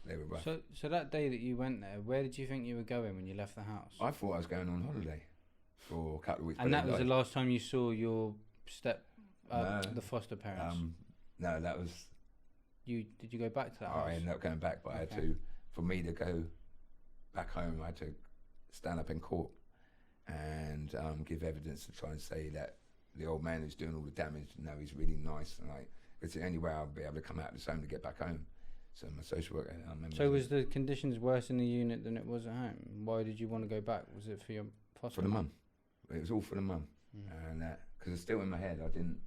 they were rough. So that day that you went there, where did you think you were going when you left the house? I thought I was going on holiday for a couple of weeks. And that was the last time you saw your No. the foster parents? No, that was... Did you go back to that house? I ended up going back, but I had to, for me to go back home, I had to stand up in court and give evidence to try and say that the old man who's doing all the damage, no, he's really nice, and like, it's the only way I'll be able to come out of this home to get back home. So my social worker, I remember. So was the conditions worse in the unit than it was at home? Why did you want to go back? Was it for your foster? For the mum. It was all for the mum, and that, because it's still in my head. I didn't.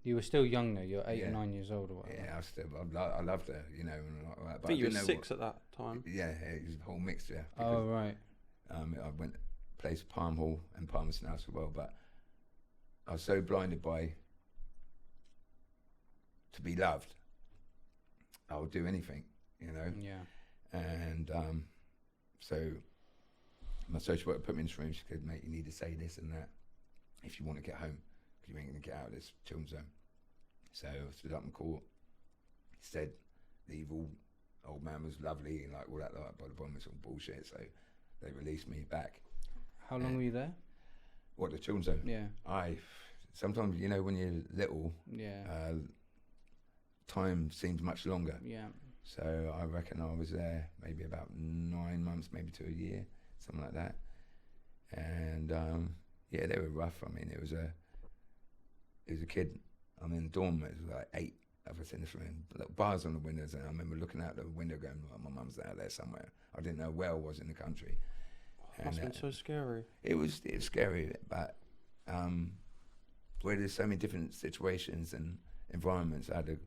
You were still young though. You're 8 or 9 years old or whatever. Yeah, I loved her, you know. And like that, I think you were 6 at that time. Yeah, it was a whole mixture. Oh right. I went placed Palm Hall and Palmerston House as well, but I was so blinded by to be loved. I would do anything, you know. Yeah. And so my social worker put me in this room. She said, "Mate, you need to say this and that if you want to get home, because you ain't going to get out of this children's home." So I stood up in court. He said the evil old man was lovely and like all that, like, by the bottom it's all bullshit. So they released me back. How long were you there? What, the children's home? Yeah. Sometimes, you know, when you're little, time seems much longer. Yeah. So I reckon I was there maybe about 9 months, maybe to a year, something like that. And yeah, they were rough. I mean, it was a kid. I'm in the dorm. It was like 8 of us in this room, little bars on the windows, and I remember looking out the window going, well, my mum's out there somewhere. I didn't know where I was in the country. Must have been so scary. It was scary, but where there's so many different situations and environments I had to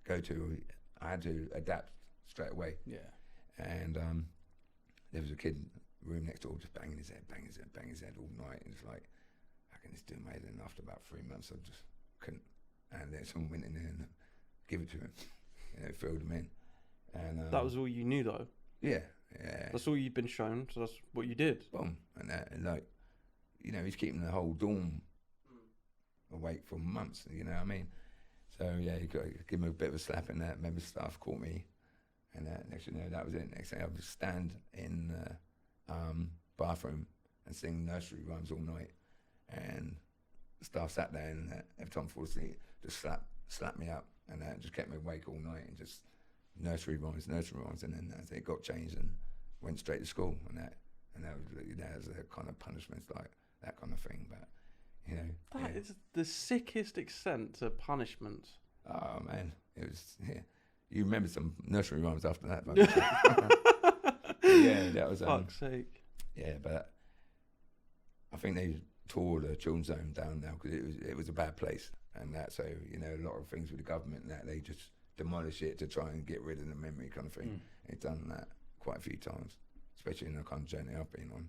go to, I had to adapt straight away. Yeah. And there was a kid room next door just banging his head all night, and it's like, how can this do my head? And after about 3 months, I just couldn't. And then someone went in there and give it to him, you know, filled him in. And that was all you knew, though. Yeah. That's all you'd been shown, so that's what you did. Boom, and like, you know, he's keeping the whole dorm awake for months. You know what I mean? So yeah, you got to give him a bit of a slap in that. Member staff caught me, and next thing you know, that was it. Next thing I would stand in the bathroom and sing nursery rhymes all night, and the staff sat there and every time I fall asleep, just slap me up, and just kept me awake all night and just nursery rhymes, and then it got changed and went straight to school, and that was a kind of punishment. Like that kind of thing. But you know, That is the sickest extent to punishment. oh man, it was. Yeah. You remember some nursery rhymes after that, but yeah, that was. Fuck's sake. Yeah, but I think they tore the children's home down now because it was a bad place, and that, so you know, a lot of things with the government and that, they just demolish it to try and get rid of the memory kind of thing. They've done that quite a few times, especially in the kind of journey I've been on.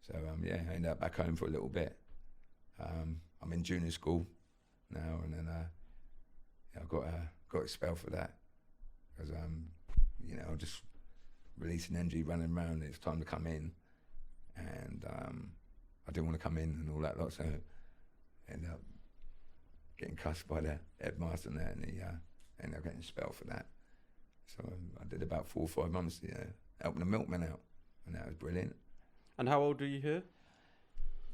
So yeah, I ended up back home for a little bit. I'm in junior school now, and then I got expelled for that because you know, I was just releasing energy, running around. It's time to come in, and I didn't want to come in and all that lot, so I ended up getting cussed by the headmaster and that, and he ended up getting expelled for that. So I did about 4 or 5 months, you know, helping the milkman out, and that was brilliant. And how old are you here?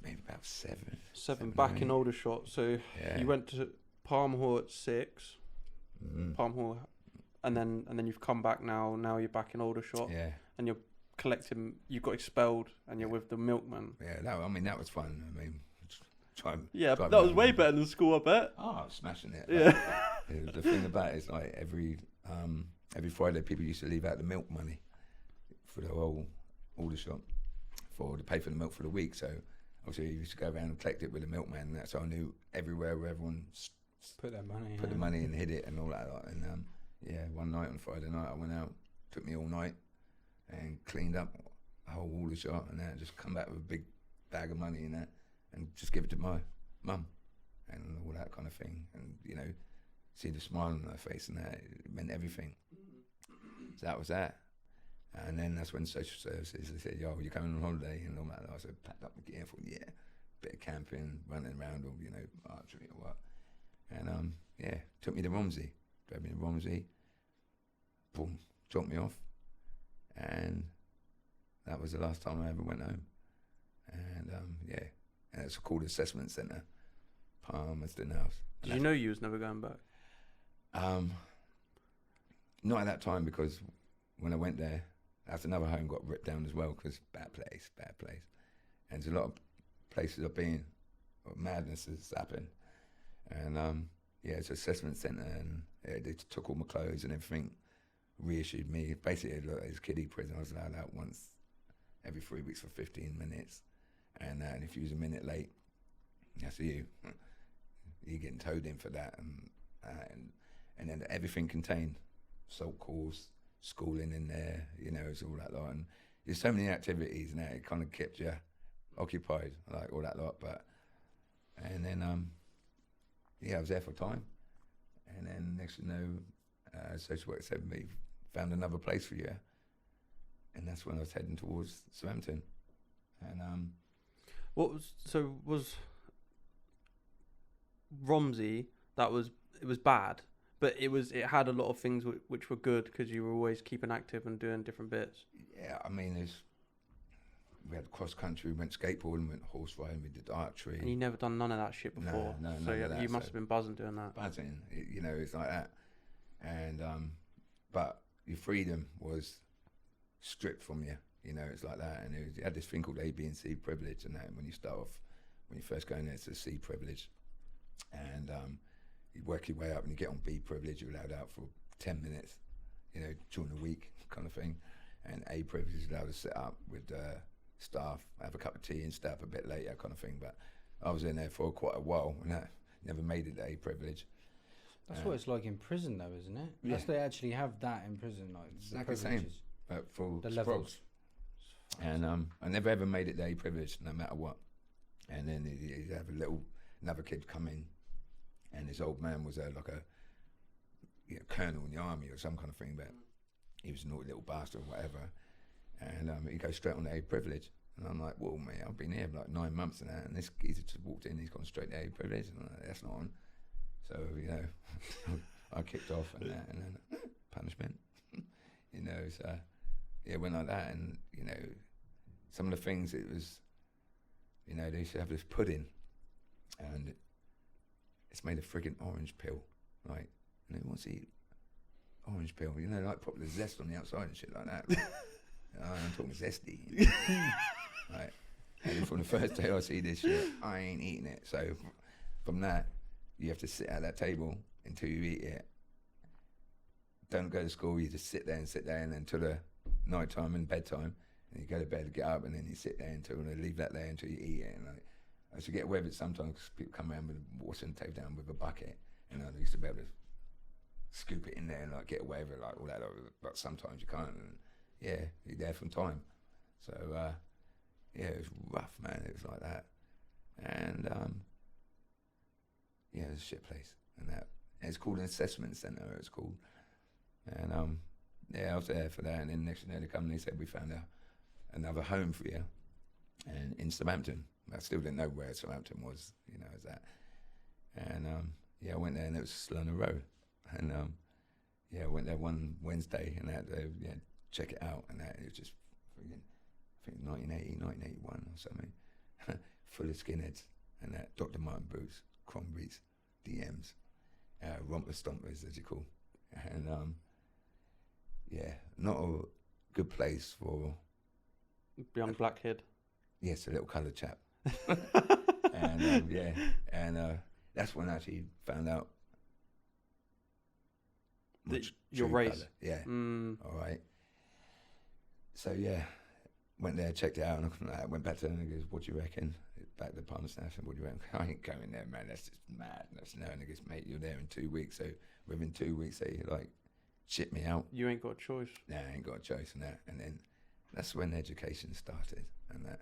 Maybe about 7. 7 back in Aldershot. So Yeah. you went to Palm Hall at 6. Mm. Palm Hall, and then you've come back now. Now you're back in Aldershot, Yeah, and you're collecting. You got expelled, and you're with the milkman. yeah. I mean, that was fun. I mean, Yeah, drive that was around way and- better than school, I bet. Oh, I was smashing it. Yeah. The thing about it is, like, every Friday, people used to leave out the milk money for the whole Aldershot to pay for the milk for the week. So obviously, you used to go around and collect it with the milkman, and that's how I knew everywhere where everyone Put their money. put the money and hid it and all that lot. And yeah, one night on Friday night, I went out. Took me all night and cleaned up the whole Aldershot, and then just come back with a big bag of money and that, and just give it to my mum and all that kind of thing. And you know, see the smile on her face and that, it meant everything. So that was that. And then that's when social services, they said, yo, you're coming on holiday and all that. I said, packed up my gear for, yeah, bit of camping, running around, or, you know, archery or what. And yeah, took me to Romsey, drove me to Romsey, boom, dropped me off. And that was the last time I ever went home. And yeah, and it's called Assessment Centre, Palmerston House. Did you know you was never going back? Not at that time, because when I went there, that's another home got ripped down as well, because bad place. And there's a lot of places I've been, madness has happened. And yeah, it's an assessment centre, and yeah, they took all my clothes and everything, reissued me. Basically, look, it's kiddie prison. I was allowed out once every 3 weeks for 15 minutes. And if you was a minute late, that's you. You're getting towed in for that. And then everything contained assault course, schooling in there, you know, it's all that lot. And there's so many activities, and that it kind of kept you occupied, like all that lot. But and then yeah, I was there for a time, and then next thing you know, social worker said to me, found another place for you, and that's when I was heading towards Southampton. And was Romsey, it was bad, but it had a lot of things which were good, because you were always keeping active and doing different bits. yeah, I mean, we had cross country, we went skateboarding, went horse riding, we did archery. And you never done none of that shit before. No, so none of that, you must so- have been buzzing doing that. Buzzing, you know, it's like that. And but your freedom was stripped from you, you know, it's like that. And you had this thing called A, B and C privilege, and that when you start off, when you first go in there, it's a C privilege. And you work your way up, and you get on B privilege, you're allowed out for 10 minutes, you know, during the week kind of thing. And A privilege is allowed to sit up with staff, have a cup of tea and stay up a bit later kind of thing. But I was in there for quite a while, and I never made it to A privilege. That's what it's like in prison, though, isn't it? Yeah. That's, they actually have that in prison, like Exactly the same. privileges. But for The Sprogs. levels. And I never ever made it to A privilege, no matter what. And then he'd have another kid come in, and this old man was like a colonel in the army or some kind of thing, but he was a naughty little bastard or whatever. And he goes straight on to A privilege. And I'm like, well, mate, I've been here for like 9 months and that, and this geezer just walked in, he's gone straight to A privilege, and I'm like, that's not on. So, you know, I kicked off and that, and then punishment, you know, so yeah, it went like that. And, you know, some of the things, it was, you know, they used to have this pudding, and it's made of friggin' orange peel, right? And who wants to eat orange peel? You know, like put the zest on the outside and shit like that. I'm talking zesty, right? And from the first day I see this shit, I ain't eating it. So from that, you have to sit at that table until you eat it. Don't go to school, you just sit there, and then till the night time and bedtime, and you go to bed, get up, and then you sit there until they leave that there until you eat it. And I used to get away with it sometimes because people come around with water and take down with a bucket, and I used to be able to scoop it in there and like get away with it, like all that. But sometimes you can't, and yeah, you're there from time. So yeah, it was rough, man. It was like that, and yeah, it was a shit place, and that. And it's called an assessment centre. It's called. And yeah, I was there for that, and then next thing they come and they said, we found another home for you, and in Southampton. I still didn't know where Southampton was, you know, as that. And yeah, I went there and it was still on the road. And yeah, I went there one Wednesday and that yeah, check it out, and that it was just friggin', I think 1980, 1981 or something, full of skinheads and that Dr. Martin boots, Cromberries, DMs, romper stompers as you call, and yeah, not a good place for young black kid. Yes, a little coloured chap. And yeah, and that's when I actually found out that your race. Colour. Yeah. All right. So yeah, went there, checked it out, and I went back to him and he goes, "What do you reckon?" Back to the Palmer Staff, and what do you reckon? I ain't going there, man. That's just madness. No, and he goes, "Mate, you're there in 2 weeks." So within 2 weeks, they like shit me out. You ain't got a choice. Nah, I ain't got a choice in that. And then that's when education started, and that.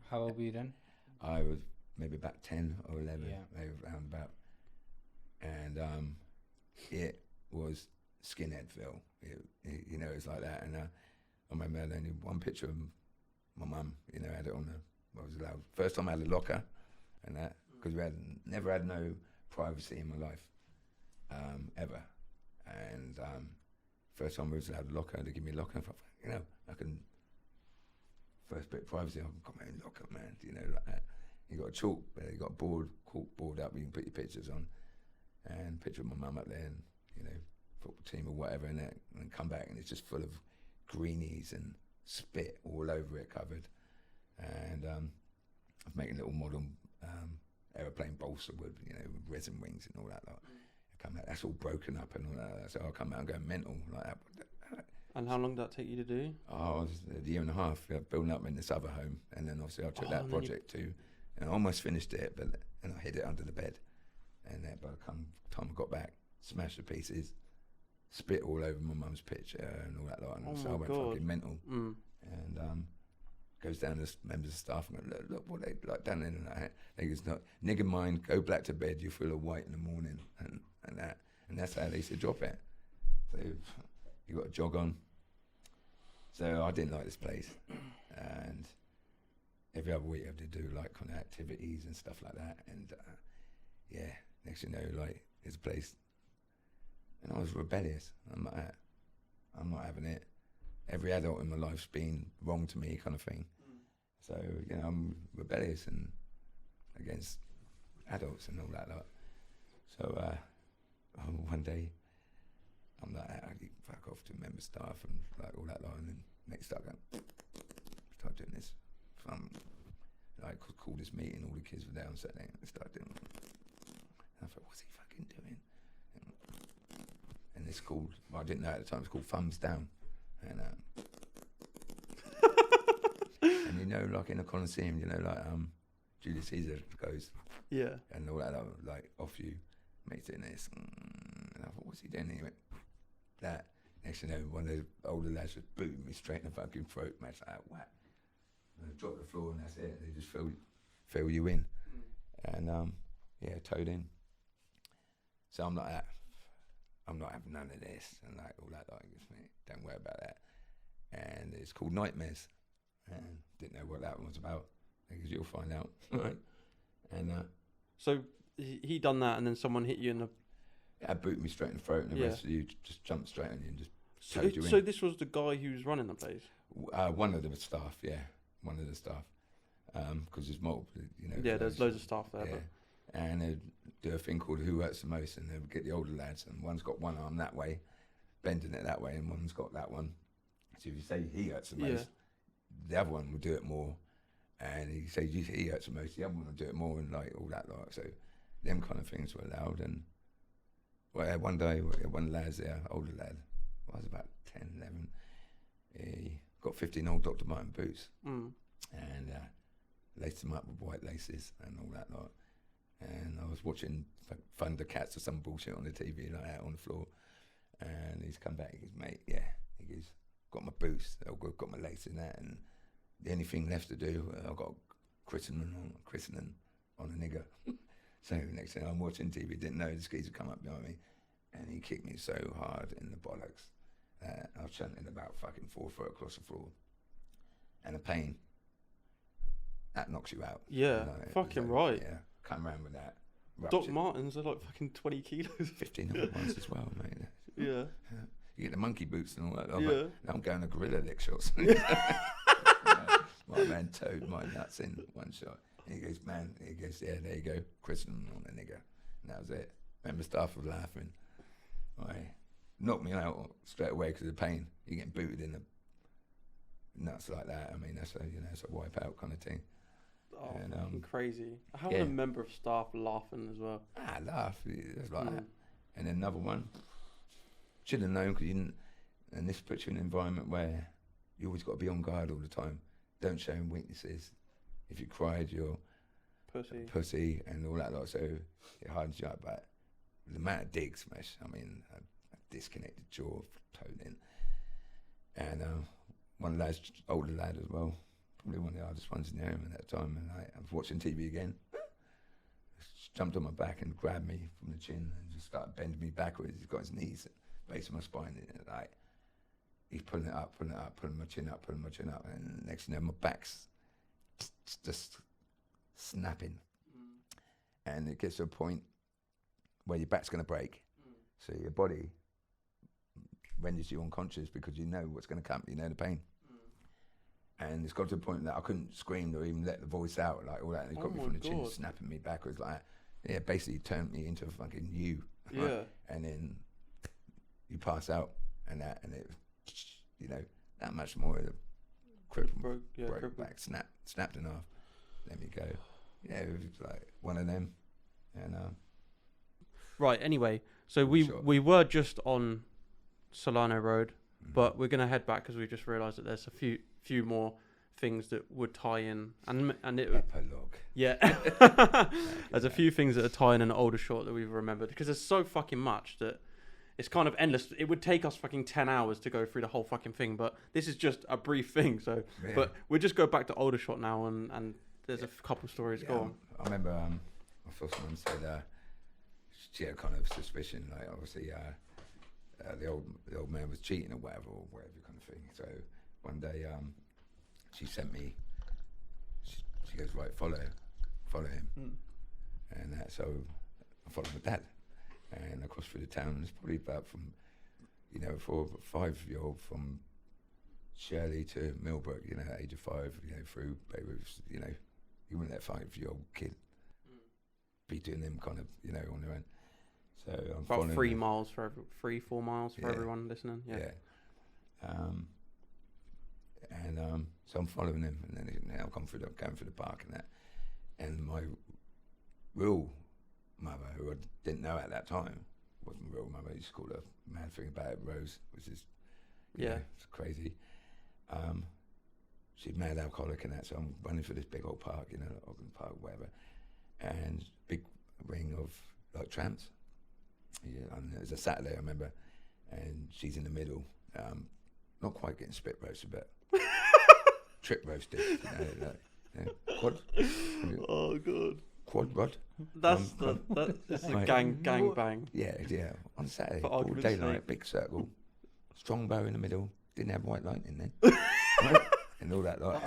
How old were you then? I was maybe about 10 or 11, Yeah. maybe around about. And it was Skinheadville. You know, it was like that. And I remember I had only one picture of my mum, you know, had it on I was allowed. First time I had a locker and that, because we never had no privacy in my life, ever. And first time I was allowed a locker, they give me a locker. I thought, you know, I can. First bit of privacy, I've got my own locker, man, you know, like that. You got a chalk, you got a board, cork board up, you can put your pictures on, and picture of my mum up there, and, you know, football team or whatever, and then come back, and it's just full of greenies and spit all over it, covered. And I'm making little model aeroplane balsa wood, you know, with resin wings and all that. Like. I come out, that's all broken up and all that, so I'll come out and go mental like that. And how long did that take you to do? Oh, I was a year and a half building up in this other home, and then obviously I took that project too, and I almost finished it, but and I hid it under the bed, and then by the time I got back, smashed the pieces, spit all over my mum's picture and all that lot, and so I went fucking mental, and goes down to members of staff and goes, look what they like done in that. They goes, no, nigger mind, go black to bed, you feel a white in the morning, and that's how they used to drop it. So. You got a jog on. So I didn't like this place. And every other week I had to do like kind of activities and stuff like that. And yeah, next thing you know, like it's a place. And I was rebellious. I'm not having it. Every adult in my life's been wrong to me kind of thing. So, you know, I'm rebellious and against adults and all that lot. So one day, I'm like, I get fuck off to member staff and like all that lot, and then next start going, start doing this. Like call this meeting, all the kids were there on Saturday, and start doing. And I thought, what's he fucking doing? And it's called, well, I didn't know at the time, it's called Thumbs Down, and and you know, like in a Coliseum, you know, like Julius Caesar goes, yeah, and all that, like off you, makes it this, and I thought, what's he doing? And he went. That next thing you know, one of the older lads just booted me straight in the fucking throat, man. It's like whack. And I dropped the floor, and that's it. They just fill you in, and yeah, towed in. So I'm like that. I'm not having none of this, and like all that. Like, don't worry about that. And it's called Nightmares, and didn't know what that one was about. Because you'll find out. And so he done that, and then someone hit you in the. Yeah, booted me straight in the throat, and the rest of you just jumped straight on you and just So, towed you in. so this was the guy who was running the place? One of the staff, yeah. One of the staff. Because there's multiple, you know. Yeah, there's loads of staff there. Yeah. But. And they'd do a thing called Who Hurts the Most, and they'd get the older lads, and one's got one arm that way, bending it that way, and one's got that one. So if you say he hurts the most, the other one will do it more And he said he hurts the most. The other one will do it more and like all that like. So them kind of things were allowed. And well, one day one of the lads there, older lad, I was about 10, 11. He got 15 old Dr. Martin boots and laced them up with white laces and all that lot. And I was watching Thundercats or some bullshit on the TV like that on the floor. And he's come back. He goes, mate, yeah. He goes, got my boots. I've got my lace in that. And the only thing left to do, I've got christening on a nigger. So next thing I'm watching TV, didn't know the skis would come up behind me. And he kicked me so hard in the bollocks. I was shunting about fucking 4 foot across the floor. And the pain, that knocks you out. Yeah, fucking right. Yeah, come around with that. Doc Martens are like fucking 20 kilos. 15 other ones as well, mate. Yeah. You get the monkey boots and all that. Yeah. I'm going to gorilla lick shots. My man towed my nuts in one shot. And he goes, yeah, there you go. Christening on a nigger. And that was it. Remember, staff was laughing. Knocked me out straight away because of the pain. You're getting booted in the nuts like that. I mean, that's a wipeout kind of thing. Oh, and, crazy. How would a member of staff laughing as well? Laugh. It's like that. And then another one. Should have known because you didn't. And this puts you in an environment where you always got to be on guard all the time. Don't show him weaknesses. If you cried, you're pussy and all that lot. So it hardens you up. But the amount of digs, smash. I mean, a disconnected jaw, toned in. And one of the lads, older lad as well, probably one of the hardest ones in the room at that time. And I was watching TV again. Jumped on my back and grabbed me from the chin and just started bending me backwards. He's got his knees at the base of my spine. And like, he's pulling it up, pulling my chin up. And next thing you know, my back's just snapping. And it gets to a point where your back's going to break. So your body renders you unconscious because you know what's going to come, you know the pain. And it's got to a point that I couldn't scream or even let the voice out, like all that. And it's got me from the chin, snapping me backwards like that. Yeah, basically turned me into a fucking you. Yeah. And then you pass out and it, that much more of the broke back, snapped in half. Let me go. Yeah, it was like one of them. And right, anyway, so we were just on Solano Road, but we're going to head back because we just realised that there's a few more things that would tie in, and it epilogue. Yeah. There's a few things that are tying in Aldershot that we've remembered because there's so fucking much that it's kind of endless. It would take us fucking 10 hours to go through the whole fucking thing, but this is just a brief thing. So, yeah. But we'll just go back to Aldershot now, and there's a couple stories. Go on. I remember my first mum said she had kind of suspicion, like obviously the old man was cheating or whatever kind of thing. So one day she sent me. She goes, right, follow him, and so I followed my dad, and across through the town. It's probably about from 4 or 5-year-old from Shirley to Millbrook, age of 5, through Beirut, you wouldn't let a 5-year-old kid be doing them kind of, on their own. So I'm about 3 miles for 4 miles for everyone listening. Yeah. So I'm following him, and then I'm going through the park and that. And my real mother, who I didn't know at that time, wasn't my real mother. I used to call her mad thing about it, Rose, which is it's crazy. She's mad alcoholic and that. So I'm running through this big old park, Ogden Park, whatever, and big ring of like tramps. Yeah, and it was a Saturday, I remember, and she's in the middle, not quite getting spit roasted, but trip roasted. Quad. Oh god. Quad rod. That's a gang bang. Yeah. On Saturday, all daylight, big circle, strong bow in the middle. Didn't have white light in there, right? And all that lot.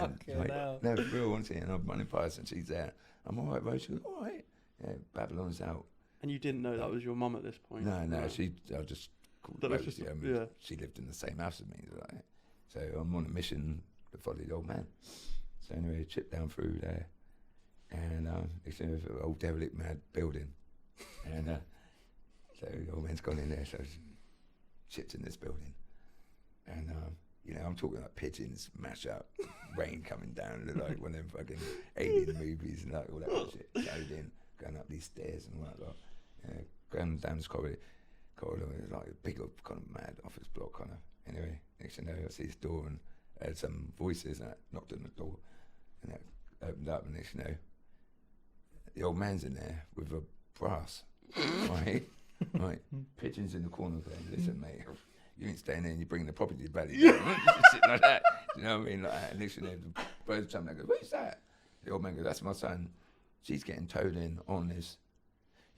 No, real honestly. And I'm running past, and she's there. I'm all right, Rose. She goes, all right. Yeah, Babylon's out. And you didn't know that was your mum at this point? No, right. I just called her Rose. She lived in the same house as me. Right? So I'm on a mission to follow the old man. So anyway, chipped down through there, and it's an old derelict mad building. And so the old man's gone in there, so I chipped in this building. And You know, I'm talking like pigeons, mash up, rain coming down, look like one of them fucking alien movies and like all that kind of shit. Loading, going up these stairs and all that lot. You know, going down this corridor, it's like a big kind of mad office block kind of. Anyway, next thing you know, I see this door and I heard some voices and I knocked on the door and it opened up and next thing you know, the old man's in there with a brass, right? Right, pigeons in the corner going, listen mate, you ain't staying there and you're bringing the property value down. Shit like that, you know what I mean? Like that. And next thing you know, the birds jump and go, who's that? The old man goes, that's my son. She's getting towed in on this,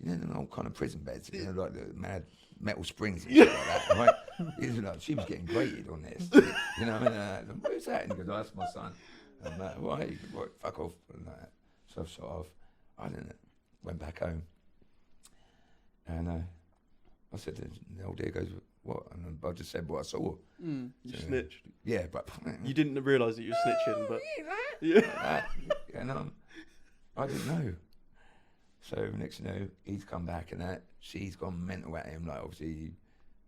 you know, them old kind of prison beds, you know, like the mad metal springs and shit like that, right? He's like, she was getting grated on this, you know what I mean? Who's that? And he goes, oh, that's my son. And I'm like, why? He goes, what? Fuck off. And like that. So I've shot off. I didn't, went back home. And I said, the old dear goes, what? And I just said what I saw. You snitched. Yeah, but You didn't realise that you were snitching, but yeah. Like that. And I didn't know. So next thing you know, he's come back and that she's gone mental at him, like obviously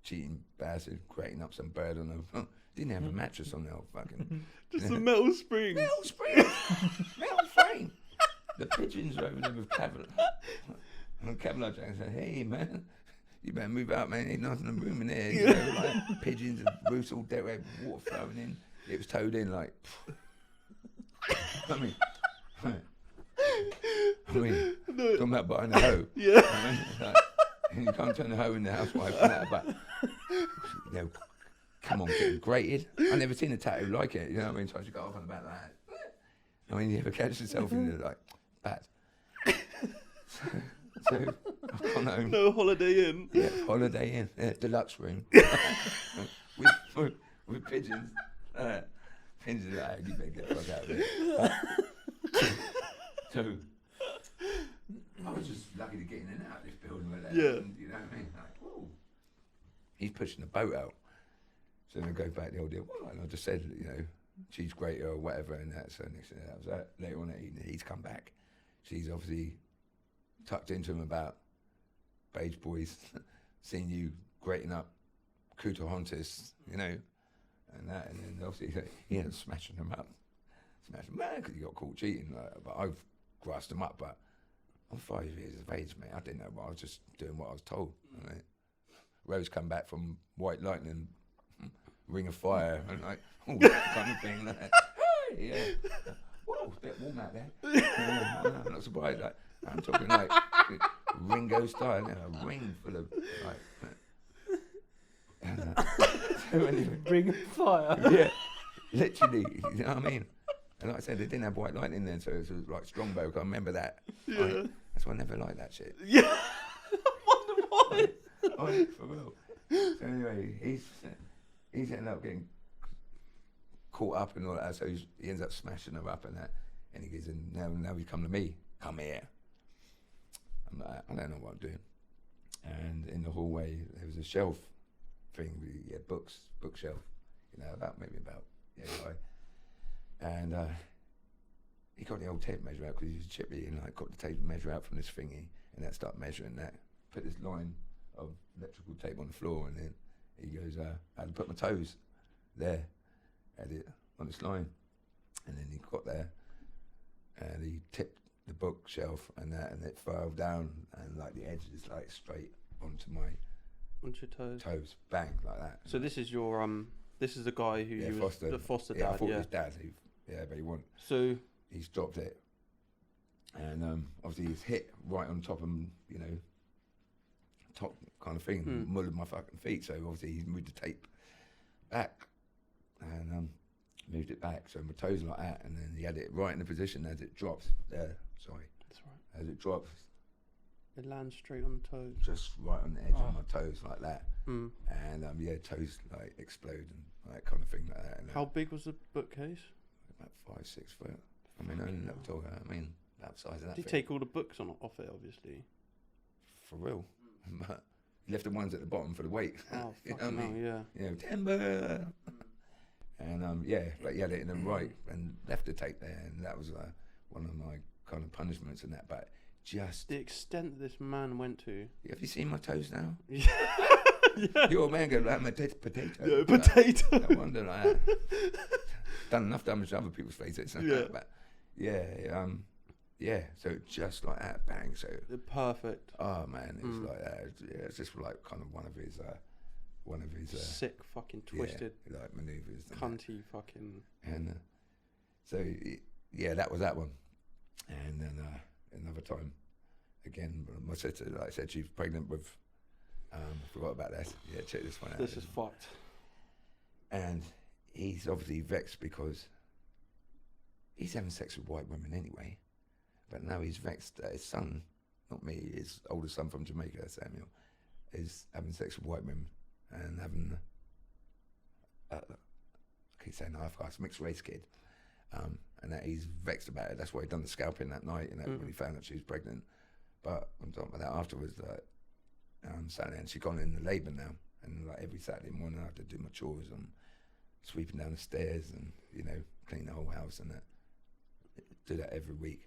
cheating bastard, creating up some bird on him. Didn't have a mattress on the old fucking. Just a metal spring. Metal spring. Metal frame. The pigeons were over there with cavalry. And cavalry said, hey man, you better move out, man. Ain't nothing in the room in there. You know, like pigeons and roofs all dead, water flowing in. It was towed in like. I mean, talking about buying a hoe. Yeah. I mean, like, and you can't turn the hoe in the housewife and that, but you know, come on, getting grated. I've never seen a tattoo like it. You know what I mean? So I just got off on about that. I mean, you ever catch yourself in the like bad? So I've gone home. No Holiday Inn. Yeah, Holiday Inn. Yeah, deluxe room. with pigeons. Pigeons are like, you better get the fuck out of here. So I was just lucky to get in and out of this building with that. Yeah. And, you know what I mean? Like, whoa. He's pushing the boat out. So then I go back to the old deal. Well, and I just said, you know, she's great or whatever and that. So next thing that was that. Later on that evening, he's come back. She's obviously tucked into him about beige boys, seeing you grating up Kuta-Hontis, you know, and that. And then obviously he ends up smashing them up. Smashing them, man, because he got caught cheating. But I've grassed him up. But I'm 5 years of age, mate. I didn't know, but I was just doing what I was told. Right? Rose come back from White Lightning, Ring of Fire, and like all that kind of thing. Like, hey, yeah. Whoa, it's a bit warm out there. I'm not surprised. Like, I'm talking like Ringo style, you know, a ring full of like. So anyway, Ring of Fire. yeah, literally. You know what I mean? And like I said, they didn't have White Lightning then, so it was like Strongbow. I remember that. Yeah. Like, that's why I never liked that shit. Yeah. I wonder why. For real. So anyway, he's ended up getting caught up and all that, so he ends up smashing her up and that, and he goes, and now he's come to me, come here. I'm like, I don't know what I'm doing. And in the hallway, there was a shelf thing, with bookshelf, you know, about high. And he got the old tape measure out because he was chippy, and like got the tape measure out from this thingy, and then start measuring that. Put this line of electrical tape on the floor, and then he goes, I had to put my toes there, had it on this line, and then he got there, and he tipped the bookshelf and that, and it fell down, and like the edge is like straight onto my toes, bang, like that. So this is your this is the guy who you was the foster dad. Yeah, I thought it was dad. But he wasn't. So he's dropped it, and obviously he's hit right on top of, you know, top kind of thing, mullered my fucking feet. So obviously he's moved the tape back, and moved it back. So my toes like that, and then he had it right in the position as it drops there. Sorry, that's right. As it drops, it lands straight on the toes. Just right on the edge of my toes like that. And yeah, toes like explode and that kind of thing like that. And how big was the bookcase? About 5-6 foot. I mean, only little talk. I mean, about the size of that. Did he take all the books off it, obviously? For real. But he left the ones at the bottom for the weight. Oh, you know fucking what I mean? yeah. You know, timber. And yeah, but he had it in the right and left the tape there, and that was one of my kind of punishments and that. But just the extent that this man went to. have you seen my toes now? Yeah. Your man goes like potato. Yeah, potato. No wonder like that. Done enough damage to other people's faces. Yeah. But yeah. So just like that, bang. So Perfect. oh man, it's like that. It's just like kind of one of his sick fucking twisted like maneuvers. cunty fucking. And so yeah, that was that one. And then another time, again, my sister, like I said, she's pregnant with. Forgot about that. Yeah, check this one out. This is fucked. And he's obviously vexed because he's having sex with white women anyway. But now he's vexed that his son, not me, his older son from Jamaica, Samuel, is having sex with white women and having, I keep saying half-caste, mixed race kid. And that he's vexed about it. That's why he done the scalping that night, when he found out she was pregnant. But on top of that, afterwards, Saturday, and she's gone into labour now. And like every Saturday morning, I have to do my chores and sweeping down the stairs and clean the whole house and that. Do that every week.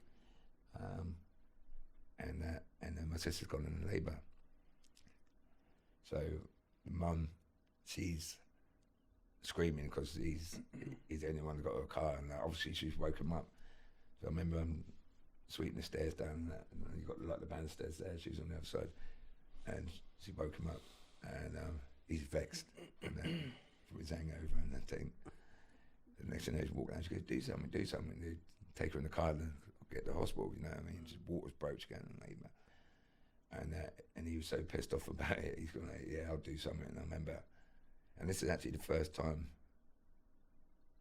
And then my sister's gone into labour. So mum, she's screaming because he's the only one that got her a car, and obviously she's woken him up. So I remember sweeping the stairs down, and you got like the banisters there. She's on the other side, and she woke him up, and he's vexed, and then from his hangover and that thing. The next thing he's walking down, she goes, do something. They take her in the car and get to the hospital. You know what I mean? Just water's broached again and labour. And he was so pissed off about it. He's going, yeah, I'll do something. And I remember, and this is actually the first time,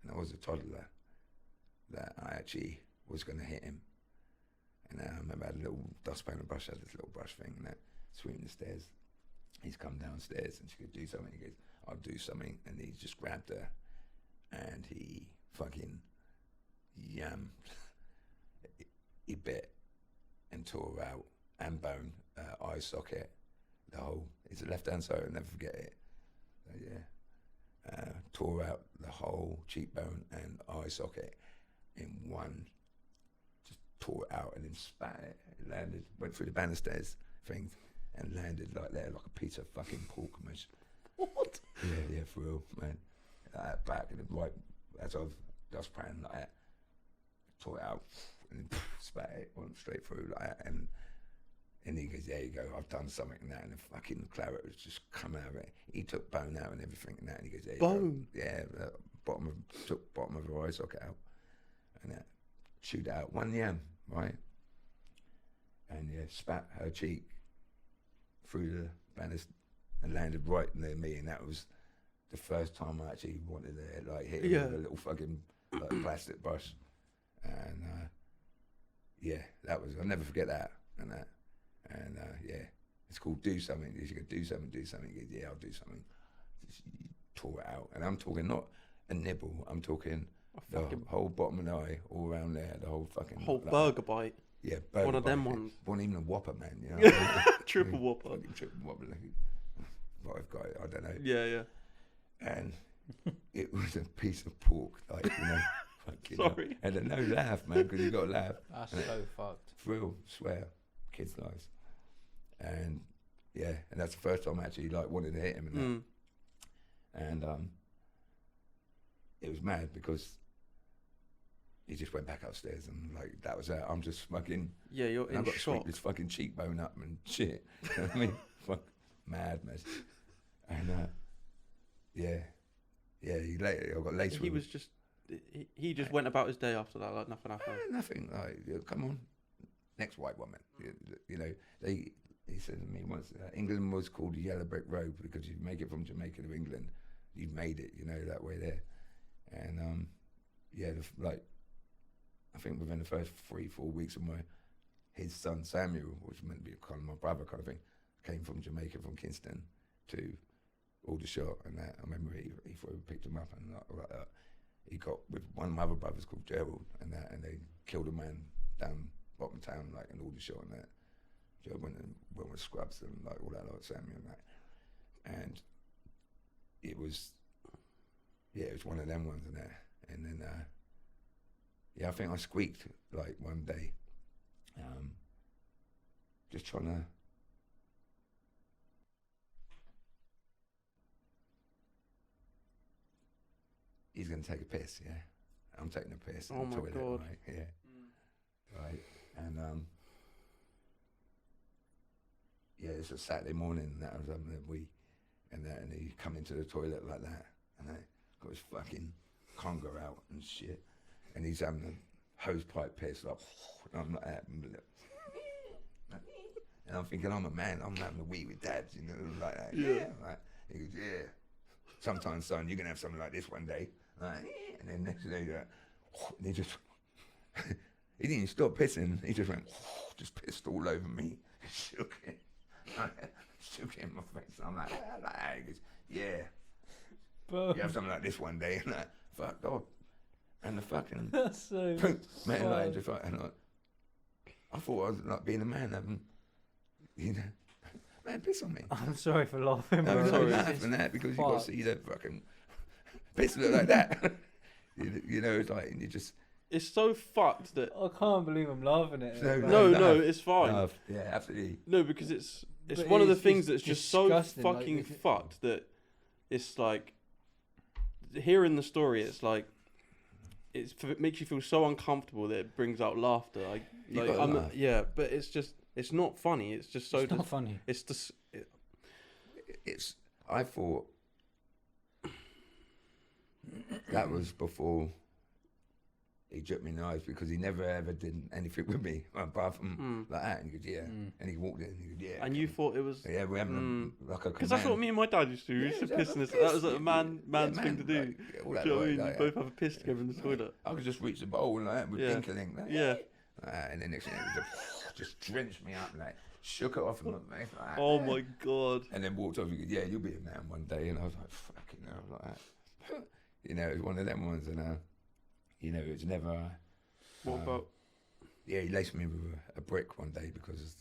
and I was a toddler, that I actually was going to hit him. And I remember I had a little dustpan and brush, I had this little brush thing, and that, sweeping the stairs. He's come downstairs and she could do something. He goes, I'll do something. And he just grabbed her and he fucking yammed. He bit and tore out and bone, eye socket, the whole, it's the left hand side, I'll never forget it. So yeah, tore out the whole cheekbone and eye socket in one, just tore it out and then spat it. It landed, went through the banisters things and landed like there, like a piece of fucking pork mash. What? Yeah, for real, man. Like that back and then right as I was dustpan like that, tore it out and then spat it, went straight through like that, and he goes, there you go, I've done something and that, and the fucking claret was just come out of it. He took bone out and everything and that, and he goes, there you Bone? go. Yeah, took bottom of her eye socket out and that, chewed it out, one yam, right? And yeah, spat her cheek through the banister and landed right near me, and that was the first time I actually wanted to like hit him with a little fucking like plastic brush. And yeah, that was, I'll never forget that. And yeah, it's called Do Something. You go, do something. He goes, yeah, I'll do something. Just tore it out. And I'm talking not a nibble, I'm talking the whole bottom of the eye, all around there, the whole fucking... Whole like, burger bite. Yeah, burger One of them bite. ones. Wasn't even a Whopper, man. You know? Triple Whopper. Fucking triple Whopper. What I've got, I don't know. Yeah. And it was a piece of pork, like, you know. Sorry. And a no laugh, man, because you got to laugh. That's so fucked. For real, swear, kids' lives. And yeah, and that's the first time I actually like wanted to hit him and that. And it was mad because he just went back upstairs and like that was it. I'm just fucking You're in I've got to shock. sweep this fucking cheekbone up and shit. You know what I mean? Fuck, madness. And yeah, I got laced with He him. was just, he just went about his day after that, like nothing happened. Nothing. Like, come on, next white woman. You know, he said to me once, England was called the Yellow Brick Road because you make it from Jamaica to England, you've made it. You know, that way there. And yeah, like I think within the first 3-4 weeks of his son Samuel, which meant to be kind of my brother kind of thing, came from Jamaica, from Kingston to Aldershot, and that I remember he picked him up and like that. He got with one of my other brothers called Gerald, and they killed a man down bottom town, like in Aldershot, and that. Gerald went with scrubs and like all that, like Samuel and that. And it was one of them ones and that. And then yeah, I think I squeaked like one day, just trying to going to take a piss, yeah. I'm taking a piss in Oh the my toilet, God. right? Yeah. Right. And, yeah, it's a Saturday morning, and that I was having a wee, and he come into the toilet like that, and I got his fucking conger out and shit, and he's having a hose pipe piss, like, and I'm like, and I'm thinking, I'm a man, I'm having a wee with Dad, you know, like that. Yeah. Like, he goes, yeah. Sometimes, son, you're gonna have something like this one day. Like, and then next day, and he just, he didn't even stop pissing. He just went, just pissed all over me. Shook it. Shook it in my face. I'm like, he goes, yeah. Bro. You have something like this one day. And like, fuck off. And the fucking, That's so man, fun. like, just like, and like, I thought I was like being a man having, you know, man, piss on me. I'm sorry for laughing, No, bro. I'm sorry. laughing at that because you got Fuck. to see that fucking piss look like that. you know, it's like, and you just, It's so fucked that. I can't believe I'm laughing at it. No, man. No, it's fine. no, yeah, absolutely. No, because it's But one of the it's things that's just so disgusting, like, fucking if it- fucked that it's like hearing the story. It's like it makes you feel so uncomfortable that it brings out laughter. You gotta laugh. Yeah, but it's not funny. It's just so It's not funny. it's just It's, I thought that was before he dripped me in the eyes because he never ever did anything with me apart from like that. And he goes, yeah. And he walked in and he goes, yeah. and you thought it was yeah, we're having like a because that's what me and my dad used to do. We used to piss in this. That was like a man's thing to do. All Do that you know what I like, mean? like, You both have a piss together in the toilet. I could just reach the bowl and like that with Yeah. tinkling. Like, Yeah. And then next thing it just drenched me up, like shook it off in my face. Like, Oh my god. And then walked over. He goes, yeah, you'll be a man one day. And I was like, fucking hell, like that. You know, it was one of them ones, and you know, it was never. What about? Yeah, he laced me with a brick one day because,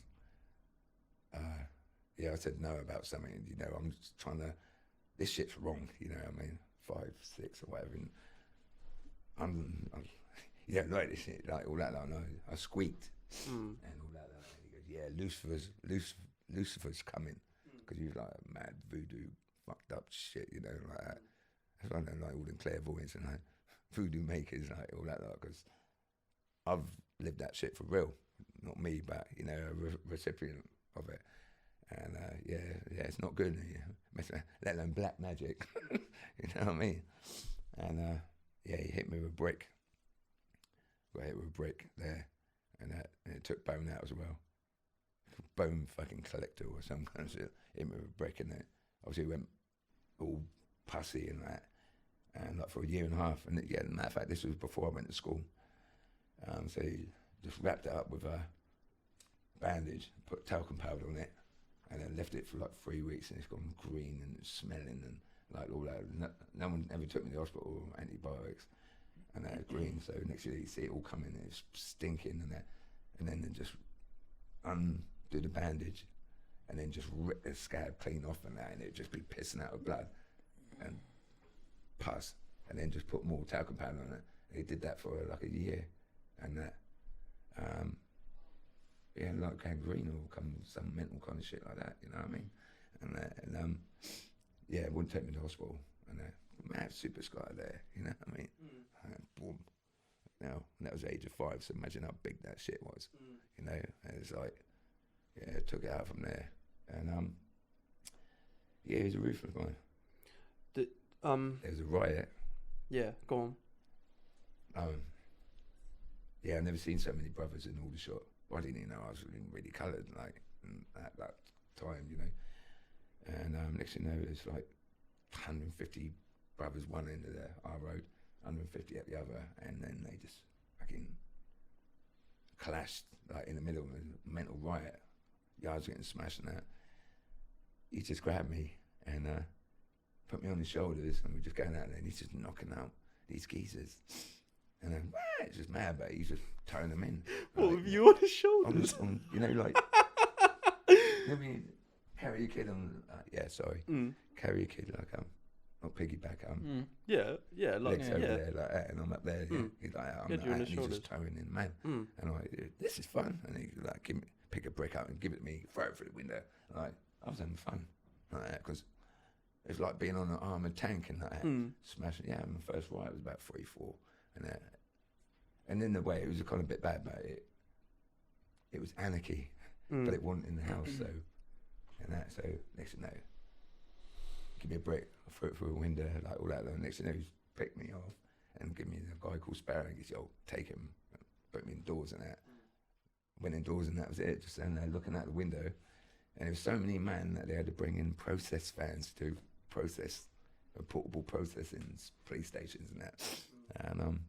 yeah, I said no about something. You know, I'm just trying to. This shit's wrong. You know, what I mean, 5, 6 or whatever. And I'm you don't like this shit, like all that. Like, no, I squeaked and all that. Like, he goes, yeah, Lucifer's coming because he was like mad voodoo, fucked up shit. You know, like that. That's why I don't like all them clairvoyants and like voodoo makers, like all that. Because I've lived that shit for real, not me, but you know, a recipient of it. And yeah, it's not good. Let alone black magic. You know what I mean? And yeah, he hit me with a brick. Got hit with a brick there, and it took bone out as well. Bone fucking collector or some kind of shit. Hit me with a brick, and it obviously went all pussy and that, and like for a year and a half. And yeah, as a matter of fact, this was before I went to school. So he just wrapped it up with a bandage, put talcum powder on it, and then left it for like 3 weeks, and it's gone green and it's smelling and like all that. No one ever took me to the hospital or antibiotics, and that was green. So next year you see it all coming, and it's stinking and that, and then they just undo the bandage, and then just rip the scab clean off and that, and it'd just be pissing out of blood and pus, and then just put more talcum powder on it. He did that for like a year, and that, yeah, like gangrene or some mental kind of shit like that, you know what I mean? And that, and yeah, it wouldn't take me to hospital, and mad super scar there, you know what I mean? And boom. Now, and that was the age of 5, so imagine how big that shit was, you know? And it's like, yeah, took it out from there, and yeah, he was a ruthless guy. There was a riot. Yeah, go on. Yeah, I've never seen so many brothers in Aldershot. I didn't even know I was really coloured, like, at that time, you know. And next thing you know, it's like 150 brothers one end of our road, 150 at the other, and then they just fucking clashed, like, in the middle of a mental riot. Yards getting smashed and that. He just grabbed me and put me on his shoulders, and we're just going out there, and he's just knocking out these geezers. And then, it's just mad, but he's just throwing them in. What, like, with you on his shoulders? you know, like, I mean, carry your kid on, yeah, sorry, carry your kid like, not piggyback, Yeah, like, legs yeah. over there like that, and I'm up there, he's like, I'm Yeah, like you're on that, his and he's just shoulders. throwing in, man. And I'm like, this is fun. And he like, pick a brick up and give it to me, throw it through the window. Like, I was having fun, like that, because It's like being on an armoured tank and that. Mm. Smashing. Yeah, my first riot was about 3-4. And in the way, it was a kind of bit bad, but it was anarchy, but it wasn't in the house, so next thing you know, give me a brick, I threw it through a window, like all that. Next thing you know, he's picked me off and give me a guy called Sparrow, and he goes, yo, take him, put me indoors and that. Went indoors and that was it, just standing there looking out the window. And there was so many men that they had to bring in process fans to process, portable processing police stations and that. And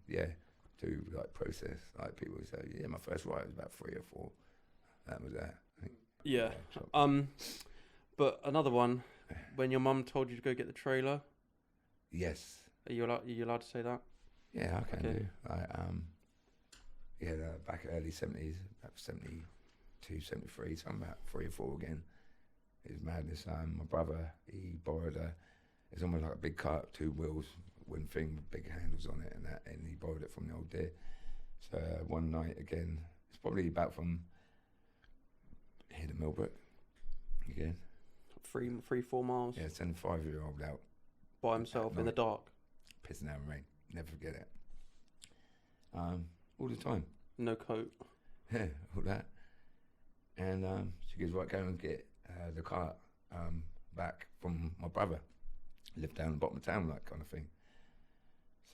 to like process, like people would say, yeah, my first riot was about 3 or 4. That was that. I think. Yeah. But another one, when your mum told you to go get the trailer. Yes. Are you allowed to say that? Yeah, I can do. Back early 70s, about 72, 73, so I'm about 3 or 4 again. It was madness. My brother, he borrowed it's almost like a big cart, 2 wheels, wooden thing with big handles on it and that, and he borrowed it from the old deer. So one night again, it's probably about from here to Millbrook again. 3-4 miles. Yeah, send a 5-year-old out by himself in the dark. Pissing out rain. Never forget it. All the time. No coat. Yeah, all that. And she goes, right, go and get the cart back from my brother. Lived down the bottom of town, that kind of thing.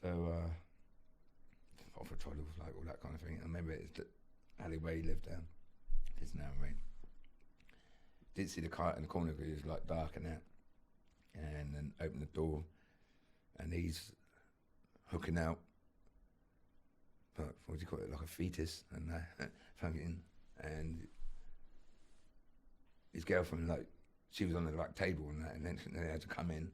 So offer trolley, like all that kind of thing. And maybe it's the alleyway he lived down. Pissing out rain. Didn't see the cart in the corner because it was like dark and that. And then opened the door, and he's hooking out. What do you call it? Like a fetus, and fucking, and his girlfriend, like, she was on the like table and that, and then they had to come in.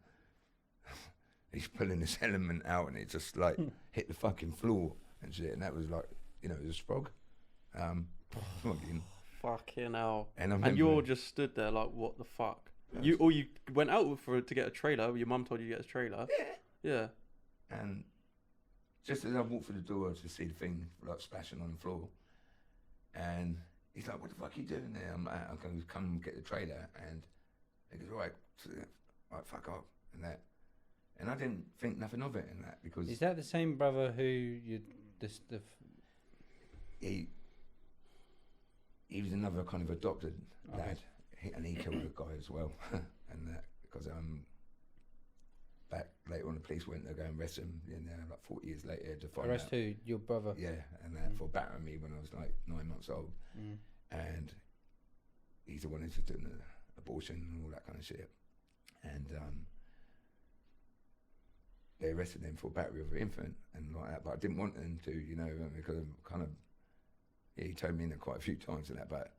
He's pulling this element out, and it just like hit the fucking floor and shit, and that was like, you know, it was a sprog. Fucking hell. And you're just stood there like, what the fuck? You went out to get a trailer. Your mum told you to get a trailer. Yeah. And just as I walked through the door to see the thing like splashing on the floor, and he's like, "What the fuck are you doing there?" I'm going to come get the trailer, and he goes, "Right, fuck off," and that. And I didn't think nothing of it in that because is that the same brother who he was another kind of adopted lad, and he killed a guy as well, and that because back later on the police went to go and arrest him, like 40 years later to find arrest out. who? Your brother? Yeah, and that for battering me when I was like 9 months old, and he's the one who's doing the abortion and all that kind of shit, and they arrested him for battery of an infant and like that, but I didn't want them to, because of kind of, he told me that quite a few times and that, but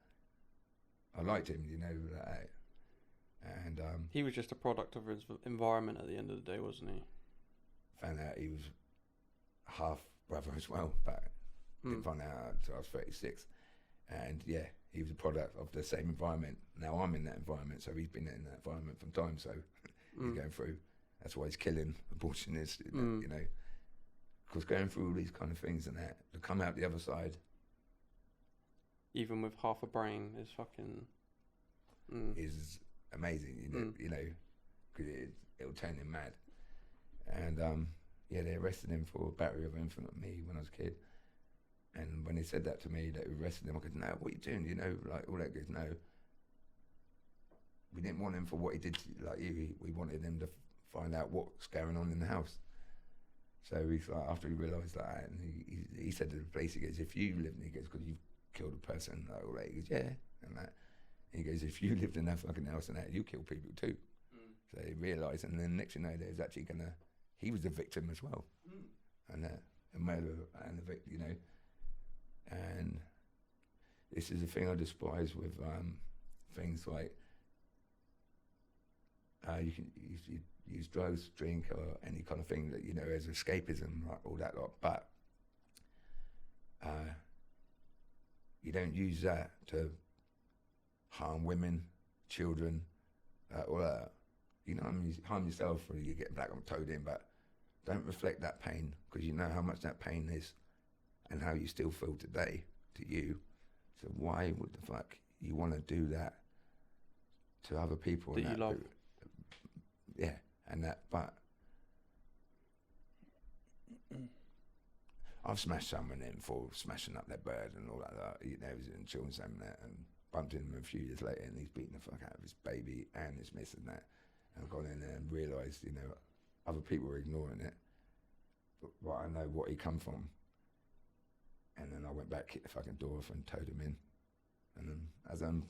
I liked him, like that. And he was just a product of his environment at the end of the day, wasn't he? Found out he was half brother as well, but didn't find out until I was 36. And yeah, he was a product of the same environment. Now I'm in that environment, so he's been in that environment from time, so he's going through. That's why he's killing abortionists, because going through all these kind of things and that, to come out the other side, even with half a brain, is fucking is amazing, because it'll turn him mad. And they arrested him for battery of infant at me when I was a kid. And when they said that to me, that we arrested him, I goes, "No, what are you doing? Like all that goes, no. We didn't want him for what he did to like you. We wanted him to find out what's going on in the house." So he's like, after he realised that, and he said to the police, he goes, "If you live," and he goes, "because you've killed a person," like all that. He goes, "Yeah," and that. And he goes, "If you lived in that fucking house and that, you kill people too." So he realised, and then next thing you know, there's actually he was the victim as well, and a murderer and the victim, And this is the thing I despise with things like you can use drugs, drink, or any kind of thing that as escapism, like all that lot, but you don't use that to harm women, children, or harm yourself, or you get black on towed in, but don't reflect that pain, because you know how much that pain is and how you still feel today to you. So why would the fuck you want to do that to other people that you love? yeah, and that. But I've smashed some of them for smashing up their bird and all that. You know, he was in children's home and that, and bumped into him a few years later, and he's beaten the fuck out of his baby and his miss and that. And I've gone in there and realised, you know, other people were ignoring it, but I know what he come from. And then I went back, kicked the fucking door off and towed him in. And then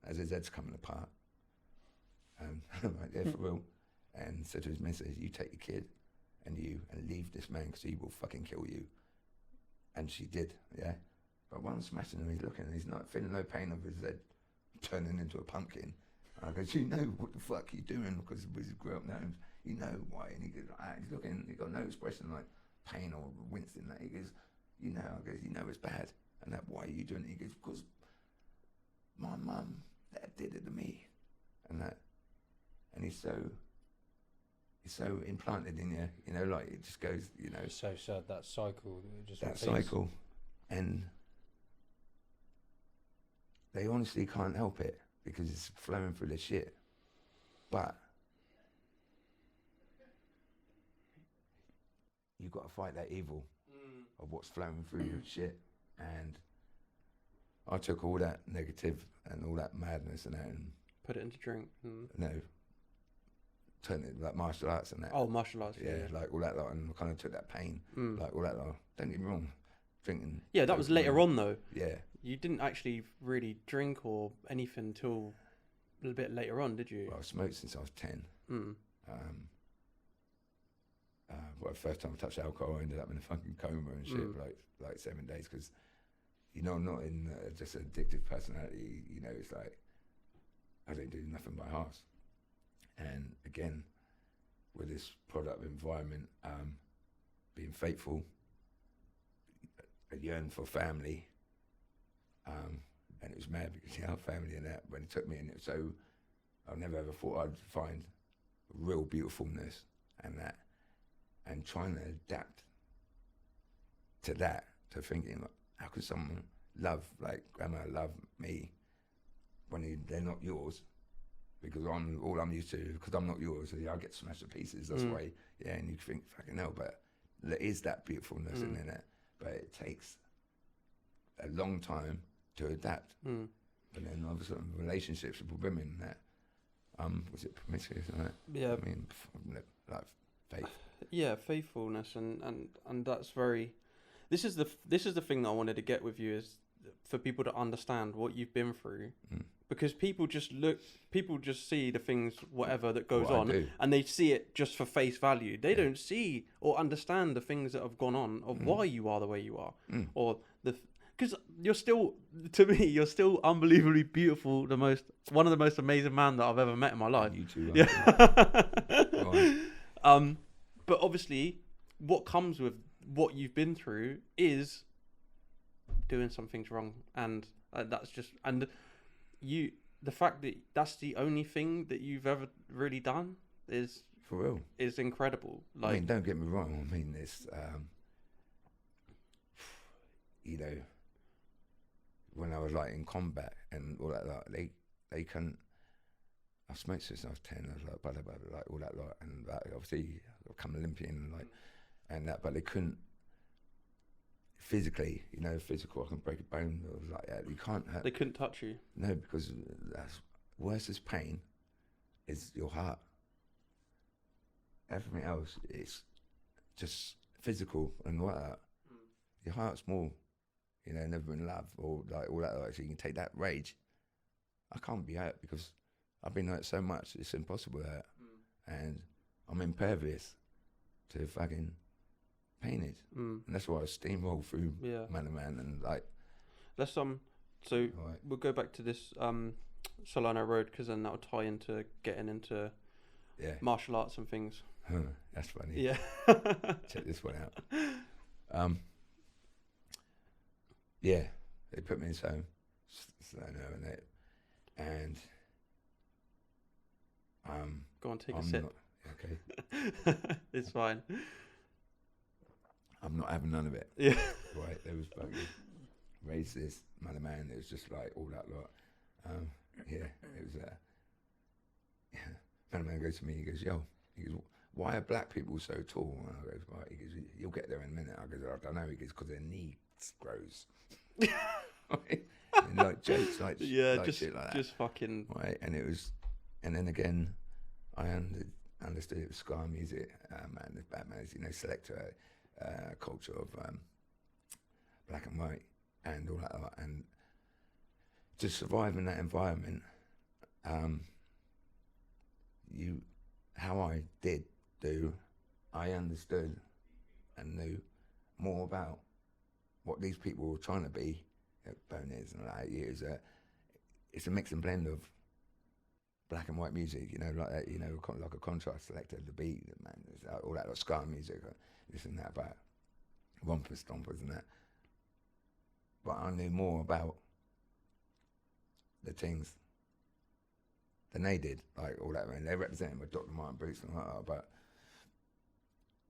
as his head's coming apart, I'm like, yeah, for real. And said to his missus, you take your kid and leave this man because he will fucking kill you. And she did, yeah. But when I'm smashing him, he's looking and he's not feeling no pain of his head turning into a pumpkin. And I go, you know what the fuck you're doing because we grew up gnomes. You know why? And he goes, he's looking, he got no expression like pain or wincing. That he goes, you know, I goes, you know it's bad. And that, why are you doing it? He goes, because my mum, dad did it to me. And that, and he's so implanted in you, you know, like it just goes, you know. It's so sad, that cycle. Just that repeats. cycle. And they honestly can't help it because it's flowing through their shit. But you've got to fight that evil of what's flowing through your shit. And I took all that negative and all that madness and that and put it into drink. no, turned it like martial arts and that. Oh, martial arts. Yeah, like all that lot, and I kind of took that pain, like all that lot. Don't get me wrong, drinking. Yeah, that was later on though. Yeah. You didn't actually really drink or anything until a little bit later on, did you? Well, I smoked since I was 10. Well, the first time I touched alcohol, I ended up in a fucking coma and shit for like 7 days because, you know, I'm not in just an addictive personality. You know, it's like I don't do nothing by half. And again, with this product environment, being faithful, I yearned for family, and it was mad because our family and that when it took me in, it was so I never ever thought I'd find real beautifulness and that, and trying to adapt to that, to thinking like, how could someone love like grandma love me when they're not yours? Because all I'm used to, because I'm not yours, so I get smashed to pieces. That's why, yeah. And you think, fucking hell, but there is that beautifulness in it. But it takes a long time to adapt. But then obviously relationships with women and that, was it promiscuous and that? Yeah. I mean, like faith. Yeah, faithfulness, and that's very. This is the thing that I wanted to get with you is for people to understand what you've been through. Because people just see the things, whatever that goes on, and they see it just for face value. They don't see or understand the things that have gone on of why you are the way you are, or because you're still, to me, you're still unbelievably beautiful. One of the most amazing men that I've ever met in my life. You too. Yeah. But obviously, what comes with what you've been through is doing some things wrong, and that's just the fact that that's the only thing that you've ever really done is for real, is incredible. Like, I mean, don't get me wrong. I mean, this, you know, when I was like in combat and all that, like, they couldn't. I smoked since I was 10. I was like, blah, blah, blah, like all that lot, and like, obviously I've become Olympian and like, and that, but they couldn't. Physically, you know, physical, I can break a bone or like that. You can't hurt. They couldn't touch you. No, because that's worse as pain is your heart. Everything else is just physical and what that. Your heart's more, you know, never in love or like all that. Like, so you can take that rage. I can't be hurt because I've been hurt so much. It's impossible to hurt, and I'm impervious to fucking painted, and that's why I steamroll through man to man and like. Let's we'll go back to this Solano Road because then that'll tie into getting into martial arts and things. That's funny. Yeah. Check this one out. Yeah, they put me in Solano and go on, take a I'm sip. Okay. It's fine. I'm not having none of it. Yeah. Right, there was fucking racist, man. It was just like all that lot. Yeah, it was. And the man goes to me, he goes, yo, he goes, why are black people so tall? And I goes, right, he goes, you'll get there in a minute. I goes, I don't know. He goes, because their knee grows. And like jokes, like just shit like that. just fucking Right, and it was, and then again, I understood it was ska music, and the Batman's, selector culture of black and white and all that, and to survive in that environment, how I did do, I understood and knew more about what these people were trying to be, boners and like it's a mix and blend of black and white music, like that, like a contrast selector, the beat, man, all that, like ska music, this and that, about rompers, stompers and that. But I knew more about the things than they did, like all that, man. They represented with Dr. Martin boots and all that, but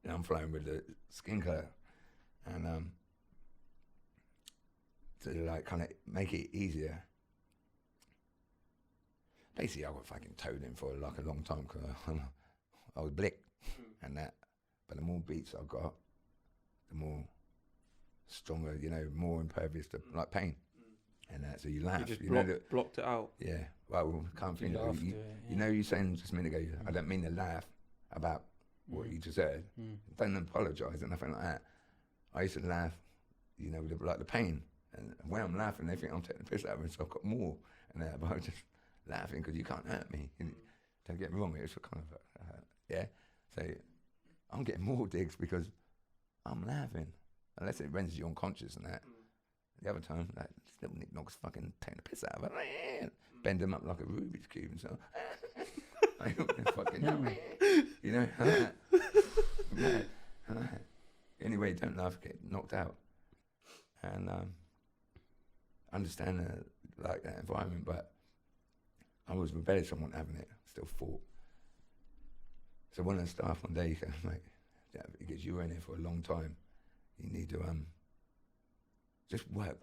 I'm flying with the skin colour, and to like kind of make it easier. Basically, I got fucking towed in for like a long time because I was blick and that. But the more beats I got, the more stronger, more impervious to like pain and that. So you laugh, you just blocked it out. Yeah, well, can't think of it. You saying just a minute ago, I don't mean to laugh about what you just said. Don't apologise or nothing like that. I used to laugh, with like the pain. And when I'm laughing, they think I'm taking the piss out of them, so I've got more. And but I'm just laughing because you can't hurt me. Don't get me wrong, it's kind of, yeah. So I'm getting more digs because I'm laughing. Unless it renders you unconscious and that. The other time, like, this little Nick Knock's fucking taking the piss out of it. Bend him up like a Rubik's Cube and so. I fucking, Anyway, don't laugh, get knocked out. And understand like that environment, but I was rebellious. I wasn't having it. Still fought. So one of the staff one day goes, mate, because you were in here for a long time, you need to just work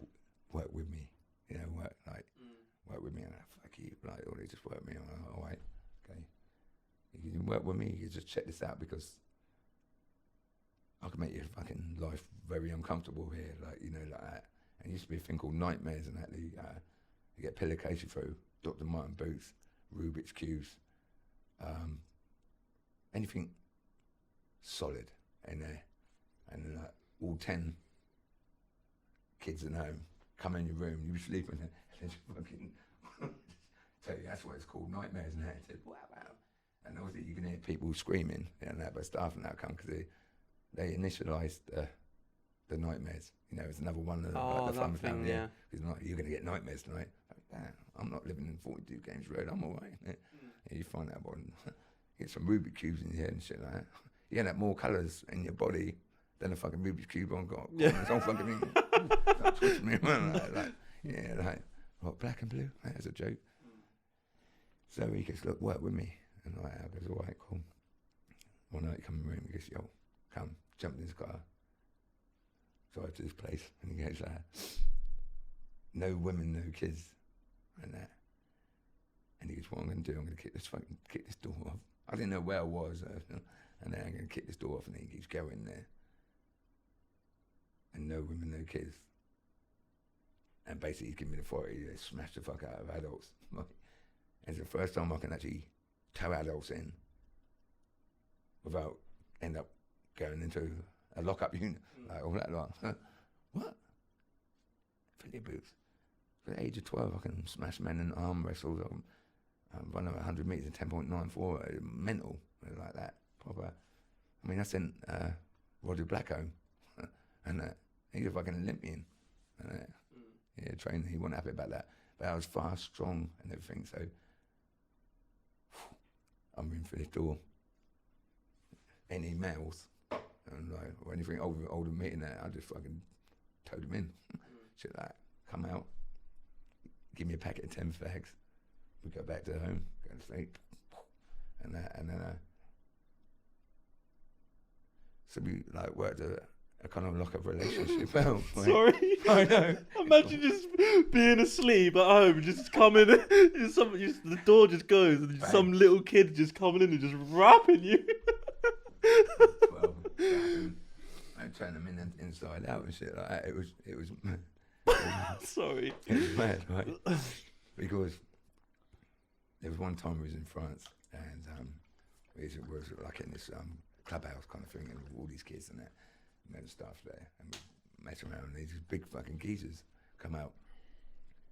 with me, work with me. And fuck you, like, or they just work with me. I'm like, all right, okay. You can work with me. You can just check this out because I can make your fucking life very uncomfortable here, like that. And it used to be a thing called nightmares and that. You get pillowcases through, Dr. Martin boots, Rubik's cubes, anything solid in there. And all 10 kids at home come in your room, you sleep in there, and just fucking tell you that's what it's called, nightmares and that. Said, wow. And obviously you can hear people screaming and that, but staff and that come because they initialised the nightmares. It's another one of the fun thing, yeah. Because you're going to get nightmares tonight. I'm not living in 42 Games Road, I'm all right. Yeah, you find out one. Get some Rubik's Cubes in your head and shit like that. You end up more colours in your body than a fucking Rubik's Cube on got. Yeah. It's all fucking like, twisting me around what, black and blue? That's a joke. So he goes, look, work with me. And I goes, all right, cool. One night he comes in the room, he goes, yo, come, jump in his car. Drive to this place, and he goes, no women, no kids, and that. And he goes, what I'm going to do, I'm going to kick this door off. I didn't know where I was, and then I'm going to kick this door off, and then he keeps going there. And no women, no kids. And basically he's giving me the authority to smash the fuck out of adults. It's the first time I can actually tow adults in without end up going into a lock-up unit, like all that lot. What? Fill your boots. At the age of 12, I can smash men and arm wrestle. Run 100 metres in 10.94, mental, like that, proper. I mean, I sent Roger Black home, and he's a fucking Olympian. Yeah, trainer, he wasn't happy about that. But I was fast, strong, and everything, so I'm in for this door. Any males, and or anything older than me and that, I just fucking towed them in. Shit like that. Come out, give me a packet of 10 fags. We go back to home, go to sleep, and then so we worked a kind of like a relationship. Well, Sorry. I know. Imagine just being asleep at home, just coming in, the door just goes, and just some little kid just coming in and just rapping you. 12, I turn them inside out and shit like that. It was Sorry. it was mad, right? Because there was one time we was in France and we was like in this clubhouse kind of thing, and all these kids and that, and stuff there, and we mess around, and these big fucking geezers come out.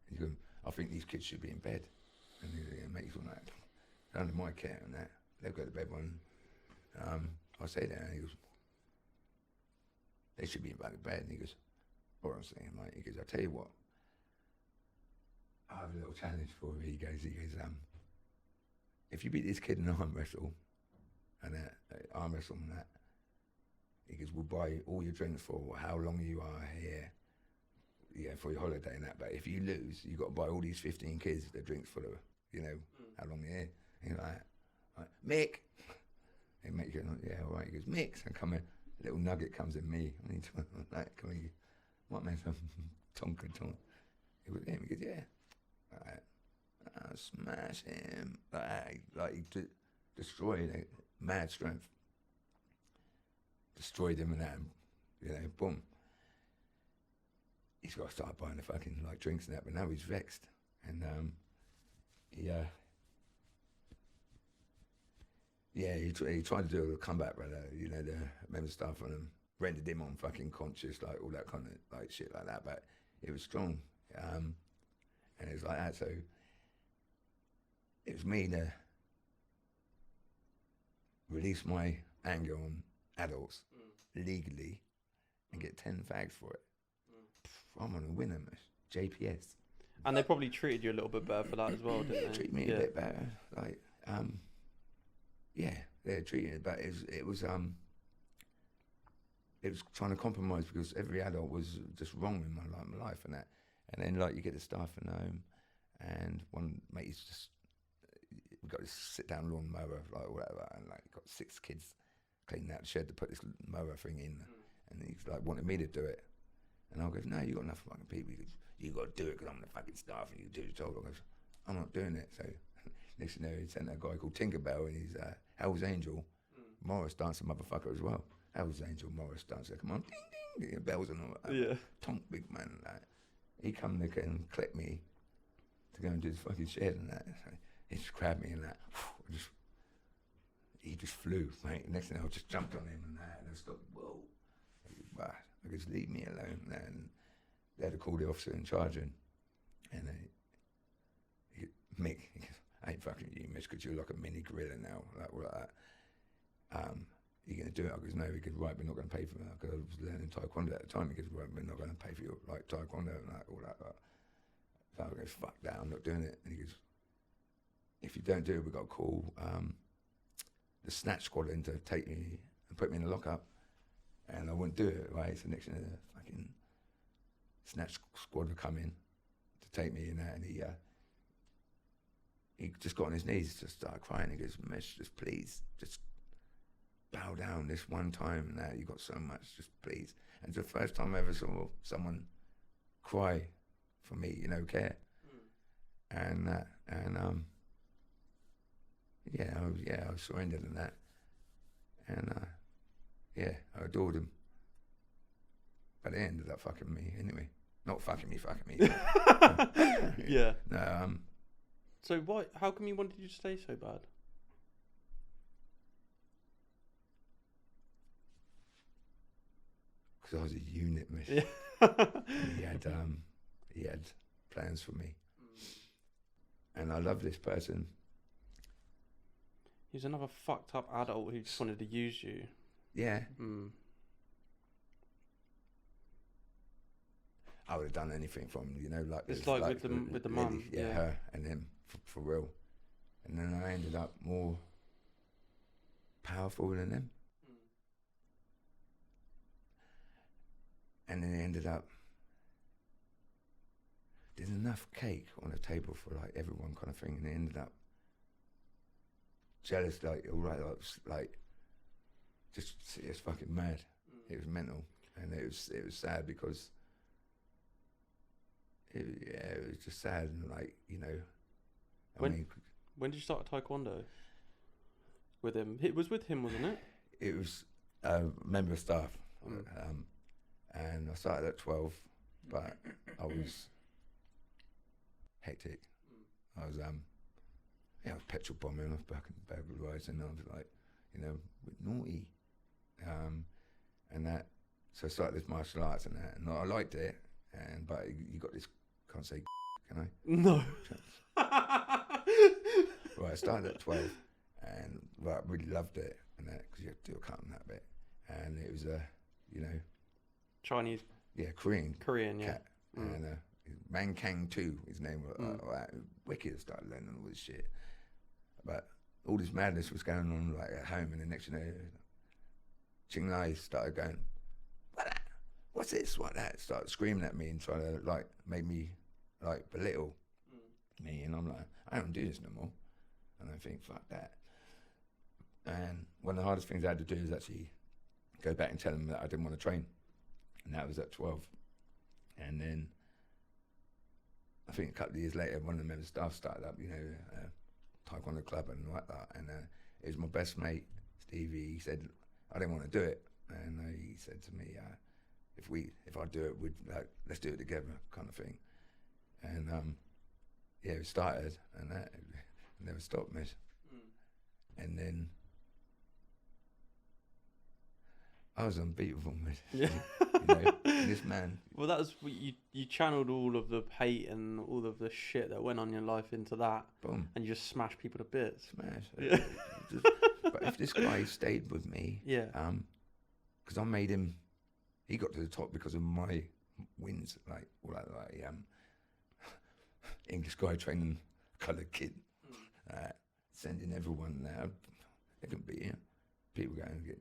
And you go, I think these kids should be in bed, and the mates all that under my care and that. They'll go to bed one. I say that, and he goes, they should be in bed. And he goes, what I'm saying, like, he goes, I'll tell you what, I have a little challenge for you. He goes, if you beat this kid in an arm wrestle, and arm wrestle and that, he goes, we'll buy all your drinks for how long you are here, for your holiday and that. But if you lose, you got to buy all these 15 kids their drinks for how long they're here. And he's like, Mick. And Mick goes, yeah, all right. He goes, Mick. So come here. A little nugget comes in me. I need to, like, come here. What man? Tonka. He goes, yeah. Right. I'll smash him. Like he destroyed it. Mad strength. Destroyed him and that, boom. He's got to start buying the fucking like drinks and that, but now he's vexed. And he tried to do a comeback, but the member staff on him rendered him on fucking conscious, like all that kind of like shit like that. But it was strong, and it was like that. So it was me to release my anger on adults legally and get 10 fags for it. I'm gonna win them, JPS. And they probably treated you a little bit better for that as well, didn't they? Treat me a bit better, like they're treated, but it was trying to compromise because every adult was just wrong in my life and that. And then like you get the staff in home, and one mate's just we got this sit down lawn mower like whatever, and like got 6 kids cleaning out the shed to put this mower thing in, and he's like wanted me to do it, and I go, no, you got enough fucking people. He goes, you got to do it because I'm the fucking staff and you do the job. I goes, I'm not doing it. So next thing you know, he sent a guy called Tinkerbell, and he's Hell's Angel, Morris dancing motherfucker as well. Hell's Angel, Morris dancer, come on, ding ding, bells and all that. Yeah. Tonk big man and that. He come and clipped me to go and do his fucking shed and that. So he just grabbed me and that. He just flew, mate. Next thing I just jumped on him and that, and I stopped. Whoa! I just leave me alone. And they had to call the officer in charge, and Mick, he goes, I ain't fucking you, miss, because you're like a mini gorilla now, like all like that. You gonna do it? I goes, no. He goes, right, we're not gonna pay for that, because I was learning Taekwondo at the time. He goes, right, we're not gonna pay for your like Taekwondo and like, all that. So I goes, fuck that, I'm not doing it. And he goes, if you don't do it, we've got to call the snatch squad in to take me and put me in the lockup. And I wouldn't do it, right? So next thing the fucking snatch squad would come in to take me in that, and he just got on his knees, just started crying. He goes, Mish, just please, just bow down this one time and that. You got so much, just please. And it's the first time I ever saw someone cry for me, care. And I surrendered in that. And I adored him. But they ended up fucking me anyway. Not fucking me. Yeah. No, So why? How come you wanted you to stay so bad? Because I was a unit, miss. Yeah. He had plans for me, and I love this person. He was another fucked up adult who just wanted to use you. Yeah. Mm. I would have done anything from like it's like with the mum, yeah, her and him for real, and then I ended up more powerful than them, and then it ended up there's enough cake on the table for like everyone kind of thing, and it ended up jealous, like all right, like just fucking mad. It was mental. and it was sad because it was just sad, and like, you know, When did you start Taekwondo? With him? It was with him, wasn't it? It was a member of staff, and I started at 12, but I was hectic. I was I was petrol bombing, I was burglarising, and I was like, you know, naughty, and that. So I started this martial arts and that, and I liked it, but you got this, can't say, can I? No. Right, I started at 12, and I really loved it, and that, because you had to do a cut on that bit, and it was you know, Chinese. Yeah, Korean, yeah. cat, and Man Kang 2, his name was wicked. I started learning all this shit, but all this madness was going on like at home, and the next, you know, Ching Lai started going, what's this, what that, started screaming at me and trying to like make me like belittle me, and I'm like, I don't do this no more, and I think, fuck that. And one of the hardest things I had to do is actually go back and tell him that I didn't want to train, and that was at 12. And then I think a couple of years later, one of the members of staff started up, you know, Taekwondo club and like that, and it was my best mate, Stevie. He said, I didn't want to do it, and he said to me, if I do it, we'd like, let's do it together, kind of thing. And yeah, we started, and that never stopped, mate. And then I was unbeatable, mate. Yeah. You know, this man. Well, that was you channeled all of the hate and all of the shit that went on in your life into that. Boom. And you just smashed people to bits. Smash. Yeah. But if this guy stayed with me, yeah, because I made him, he got to the top because of my wins, like all that, like English guy training coloured kid, sending everyone there. They can be here. People go and get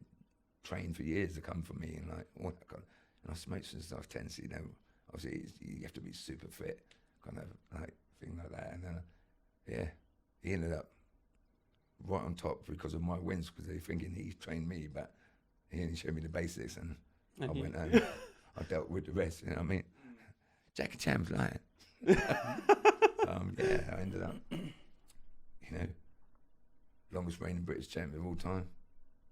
trained for years to come for me, and like all that kind of, and I smoked since I was 10, so you know, obviously you have to be super fit, kind of like thing like that. And then yeah, he ended up right on top because of my wins, because they're thinking he trained me, but he only showed me the basics, and I went home. I dealt with the rest, you know what I mean? Jackie Chan's lying. Yeah, I ended up, you know, longest reigning British champion of all time,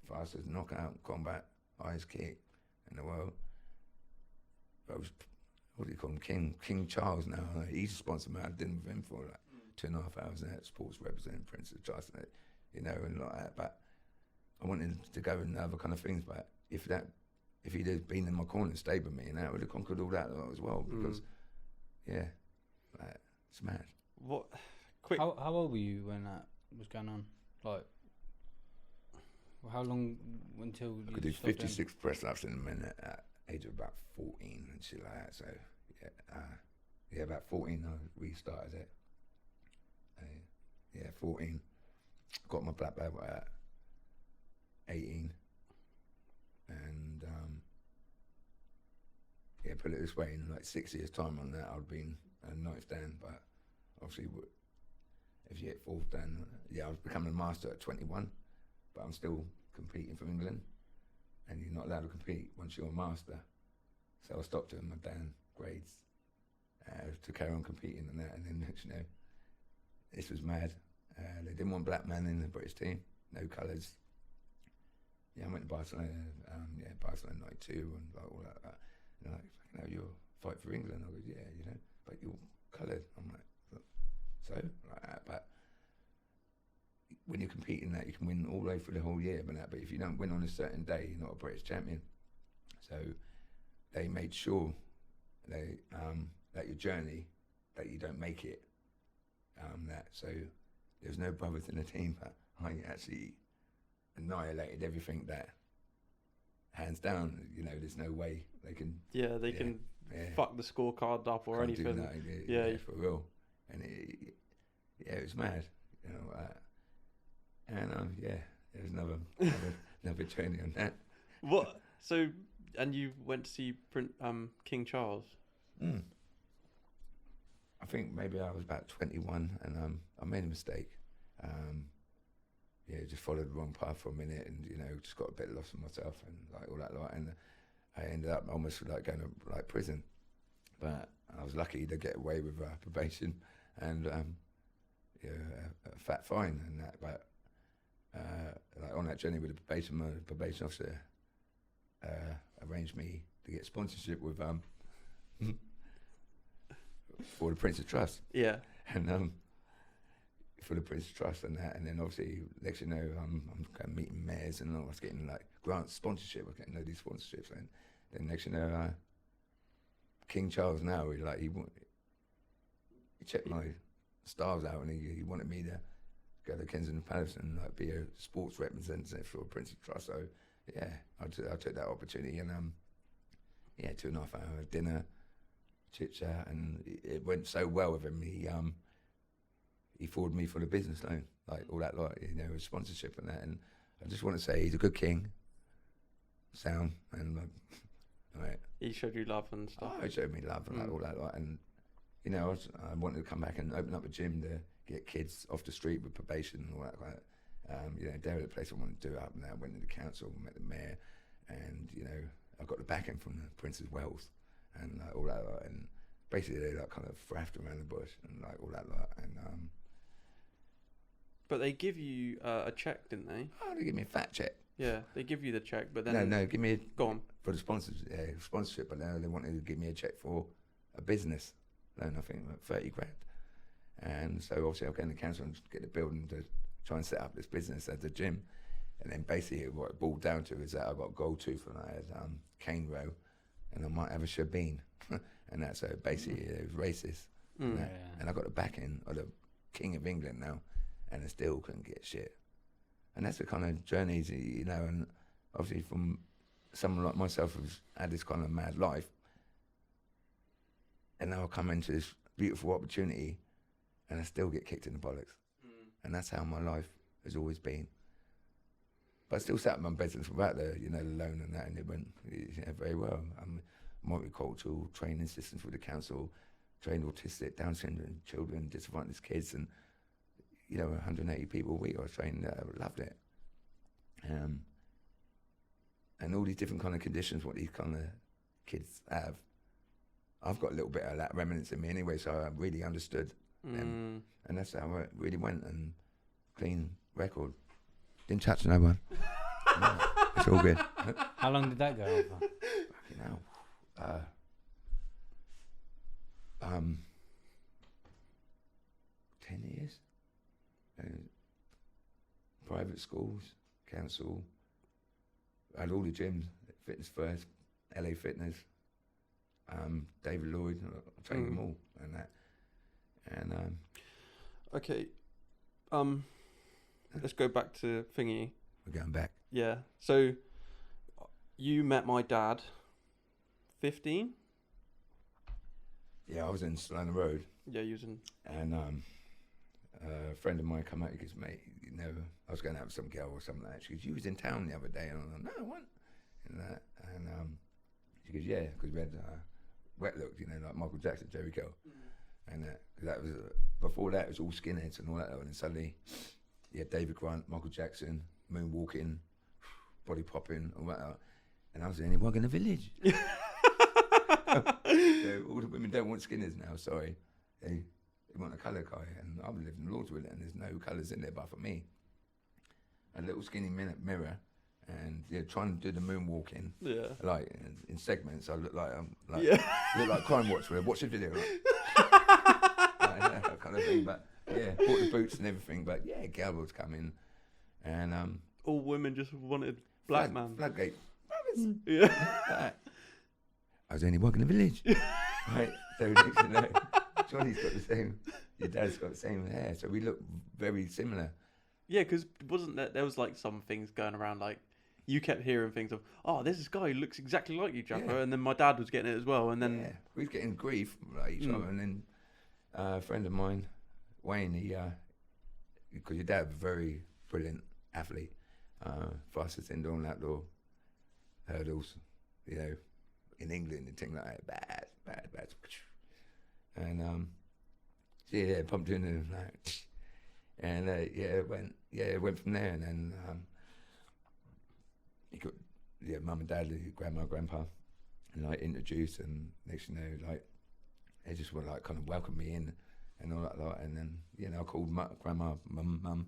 fastest knockout, combat, highest kick in the world. I was, what do you call him, King Charles now. He's a sponsor, man. I did with him for like 2.5 hours in that, sports representing Prince of Charles, you know, and like that. But I wanted to go and other kind of things, but if he'd have been in my corner and stayed with me, and I would have conquered all that as well, because yeah, like, it's mad. What? Quick. How old were you when that was going on? Like, how long until you I could do stopped 56 press ups in a minute at age of about 14 and shit like that. So yeah, about 14 I restarted it. Yeah, 14. Got my black belt at 18, and yeah, put it this way, in like 6 years' time on that, I'd been a 9th dan, but obviously if you hit 4th dan, yeah, I was becoming a master at 21, but I'm still competing for England, and you're not allowed to compete once you're a master. So I stopped doing my dan grades to carry on competing and that, and then next, you know, this was mad. They didn't want black men in the British team, no colours. Yeah, I went to Barcelona, Barcelona 92 and like all that. And they're like, you know, you'll fight for England. I go, yeah, you know, but you're coloured. I'm like, so? Like that. But when you're competing that, you can win all the way through the whole year, but if you don't win on a certain day, you're not a British champion. So they made sure that your journey, that you don't make it, so there was no brothers in the team, but I actually annihilated everything that, hands down, you know, there's no way they can. Yeah, they can fuck the scorecard up or Can't anything. do that, yeah, for real. And it was mad, you know. And yeah, there's another journey on that. What? So, and you went to see King Charles? I think maybe I was about 21, and I made a mistake. Just followed the wrong path for a minute, and you know, just got a bit lost in myself and like all that lot. And I ended up almost like going to like prison, but I was lucky to get away with probation and a fat fine and that. But like on that journey with the probation, my probation officer arranged me to get sponsorship with for the Prince's Trust. Yeah. And for the Prince's Trust and that, and then obviously next you know I'm kind of meeting mayors and I was getting like grant sponsorship. I was getting all these sponsorships, and then next you know King Charles now he checked my stars out and he wanted me to go to Kensington Palace and like be a sports representative for Prince's Trust. So yeah, I took that opportunity and 2.5 hour dinner, chit chat, and it went so well with him. He forwarded me for the business loan, like all that, like with sponsorship and that. And I just want to say he's a good king, sound, and right. He showed you love and stuff. Oh, he showed me love and like all that, like, and I wanted to come back and open up a gym to get kids off the street with probation and all that. Like, there was a place I wanted to do it up, and I went to the council, met the mayor, and I got the backing from the Prince's Wealth and all that, like, and basically they like kind of thrashed around the bush and like all that, like, and But they give you a check, didn't they? oh, they give me a fat check. Yeah, they give you the check, but then No, give me go on. for the sponsorship, but now they wanted to give me a check for a business loan, I think like 30 grand. And so obviously I was going to the council and get the building to try and set up this business as a gym. And then basically what it boiled down to is that I got a gold tooth and I had cane row, and I might have a shebeen, and that's so basically it was racist. And I got the backing of the King of England now, and I still couldn't get shit. And that's the kind of journeys, and obviously from someone like myself who's had this kind of mad life, and now I come into this beautiful opportunity, and I still get kicked in the bollocks. And that's how my life has always been. But I still sat in my business without the loan and that, and it went very well. I'm multicultural training systems for the council, trained autistic, Down syndrome children, disadvantaged kids, and 180 people a week I was training. Loved it. And all these different kind of conditions, what these kind of kids have, I've got a little bit of that remnants in me anyway, so I really understood them. And that's how it really went, and clean record. Didn't touch no one. No, it's all good. How long did that go on for? Fucking hell. 10 years. Private schools, council. I had all the gyms, Fitness First, LA Fitness, David Lloyd. I trained them all and that. And Okay, let's go back to thingy. we're going back. Yeah, so you met my dad 15? Yeah, I was in Salona Road, Yeah, you was in. and a friend of mine come out. He goes, "Mate, I was going out with some girl or something like that." She goes, "You was in town the other day," and I'm like, "No, I wasn't." And she goes, "Yeah," because we had wet looks, like Michael Jackson, Jerry Curl, and that was before that it was all skinheads and all that, and then suddenly you had David Grant, Michael Jackson, moonwalking, body popping, all that, and I was the only one in the village. So all the women don't want skinheads now. Sorry, they want a colour guy, and I've lived in Lords with it, and there's no colours in there but for me. A little skinny mirror, and trying to do the moonwalking. Yeah. Like in segments, I look like look like Crime Watch. Watch the video. Like that kind of thing, but yeah, bought the boots and everything. But yeah, girl was coming, and All women just wanted black man. Floodgate. Yeah. I was only working in the village. Right, so next you know, Johnny's got the same. Your dad's got the same hair, so we look very similar. Yeah, because wasn't there was like some things going around, like you kept hearing things of, oh, there's this guy who looks exactly like you, Jaffa, and then my dad was getting it as well, and then we was getting grief from like, each other, and then a friend of mine, Wayne, he because your dad was a very brilliant athlete, fastest indoor and outdoor hurdles, in England and things like that, bad, and so yeah, pumped in and like, and it went from there, and then he got mum and dad, grandma, grandpa, and like introduced, and next thing you know, like they just were like kind of welcome me in and all that lot, and then I called grandma mum,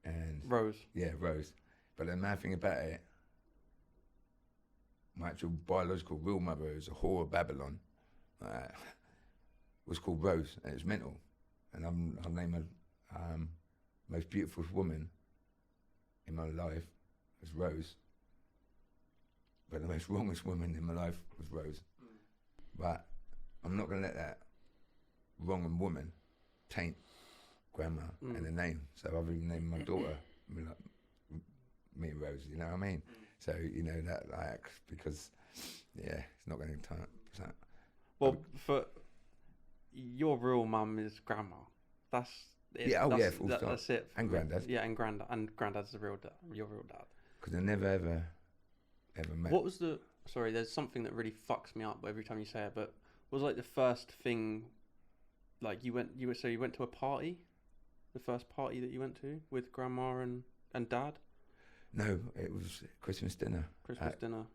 and Rose. yeah, Rose. But the mad thing about it, my actual biological real mother, who's a whore of Babylon, was called Rose, and it's mental. And I've named her most beautiful woman in my life was Rose. But the most wrongest woman in my life was Rose. But I'm not going to let that wrong woman taint grandma and the name. So I've even named my daughter me and Rose, you know what I mean? So, that like, because, it's not going to turn up. Well, for your real mum is grandma. That's it. Yeah, that's, full stop. That's it. And granddad. Yeah, and granddad's the real dad, your real dad. Because I never ever met. What was sorry, there's something that really fucks me up every time you say it, but what was like the first thing, like you went to a party? The first party that you went to with grandma and dad? No, it was Christmas dinner. Christmas dinner.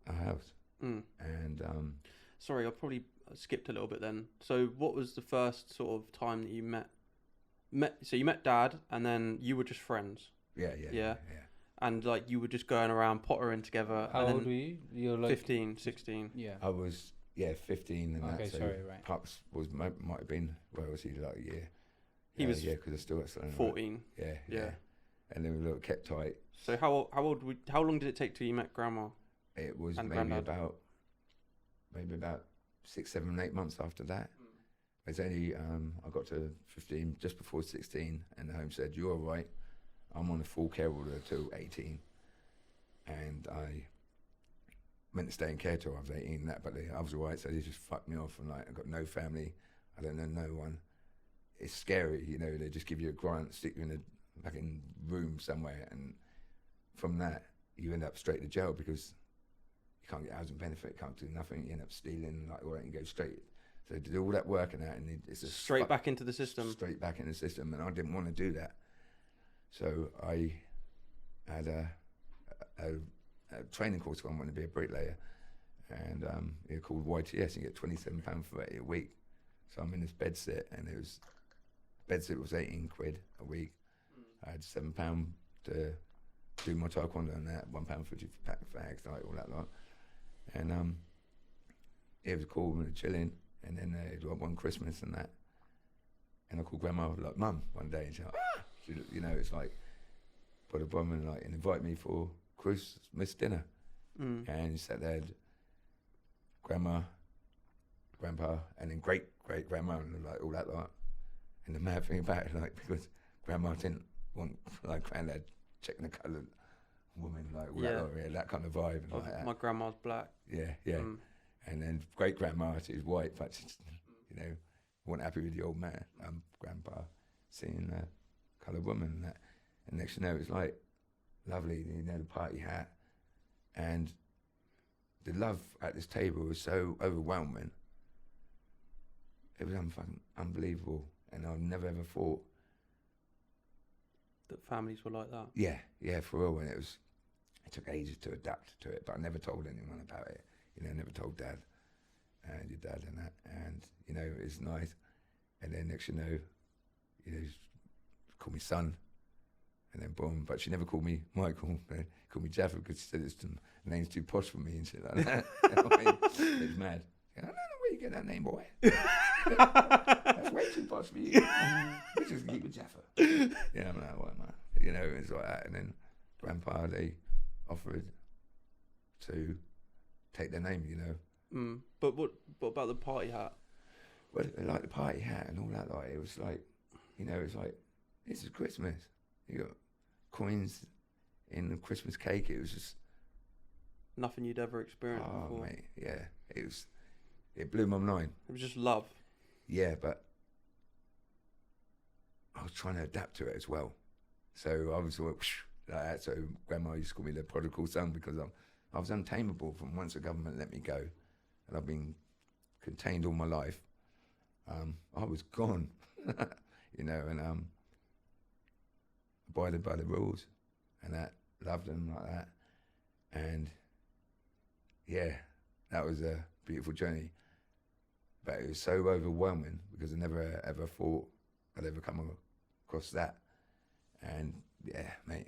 Our house. Mm. And sorry, I probably skipped a little bit then. So what was the first sort of time that you met? So you met dad, and then you were just friends. Yeah. And like you were just going around pottering together. How old were you? You're like 15, 16. Yeah. I was 15 and Okay, that. So sorry, right. Pops might have been, where was he, like a year? He was because I still got something. 14. Right? Yeah. Yeah. And then we kept tight. So how long did it take till you met grandma? It was and maybe granddad? about 6, 7, 8 months after that. It's only I got to 15 just before 16, and the home said, "You're all right. I'm on a full care order till 18," and I meant to stay in care till I was 18. But I was all right, so they just fucked me off. And like, I got no family. I don't know no one. It's scary, They just give you a grant, stick you in a fucking room somewhere, and from that you end up straight to jail because you can't get housing benefit, can't do nothing. You end up stealing, like all that, and go straight. So to do all that work and that, and it's just Straight back into the system. Straight back in the system, and I didn't want to do that. So I had a training course. I wanted to be a bricklayer, and it called YTS. You get £27 for it a week. So I'm in this bed sit, and bed sit was 18 quid a week. I had £7 to do my taekwondo and that, £1.50 for pack of fags, like all that lot. And it was cool, we were chilling. And then it was one Christmas and that. And I called grandma, like, Mum, one day, and she's like, ah! It's like, put a bomb and like, and invite me for Christmas dinner. And sat there, grandma, grandpa, and then great grandma, and like all that lot. And the mad thing about it, like, because grandma didn't want like granddad checking the coloured woman, like all that lot, that kind of vibe. And like that. My grandma's black. Yeah. And then great grandma, she's white, but she's, wasn't happy with the old man, grandpa, seeing the coloured woman and that. And next thing you know, it was like lovely, the party hat. And the love at this table was so overwhelming. It was fucking unbelievable. And I've never ever thought that families were like that. Yeah, for real. And it took ages to adapt to it, but I never told anyone about it. Never told dad and your dad and that. And, it's nice. And then next called me son. And then boom. But she never called me Michael. They called me Jaffa because she said the name's too posh for me and shit like that. It's mad. I don't know where you get that name, boy. That's way too posh for you. We just keep it Jaffa. I'm like, what, man? It's like that. And then grandpa, they offered to take their name, But what about the party hat? Well, like the party hat and all that, like, it was like, it's like, this is Christmas. You got coins in the Christmas cake. It was just nothing you'd ever experienced before. Mate, yeah. It blew my mind. It was just love. Yeah, but I was trying to adapt to it as well. So I was like that. So grandma used to call me the prodigal son because I was untamable from once the government let me go, and I've been contained all my life. I was gone, and abided by the rules, and that, loved them like that. And yeah, that was a beautiful journey. But it was so overwhelming because I never ever thought I'd ever come across that. And yeah, mate,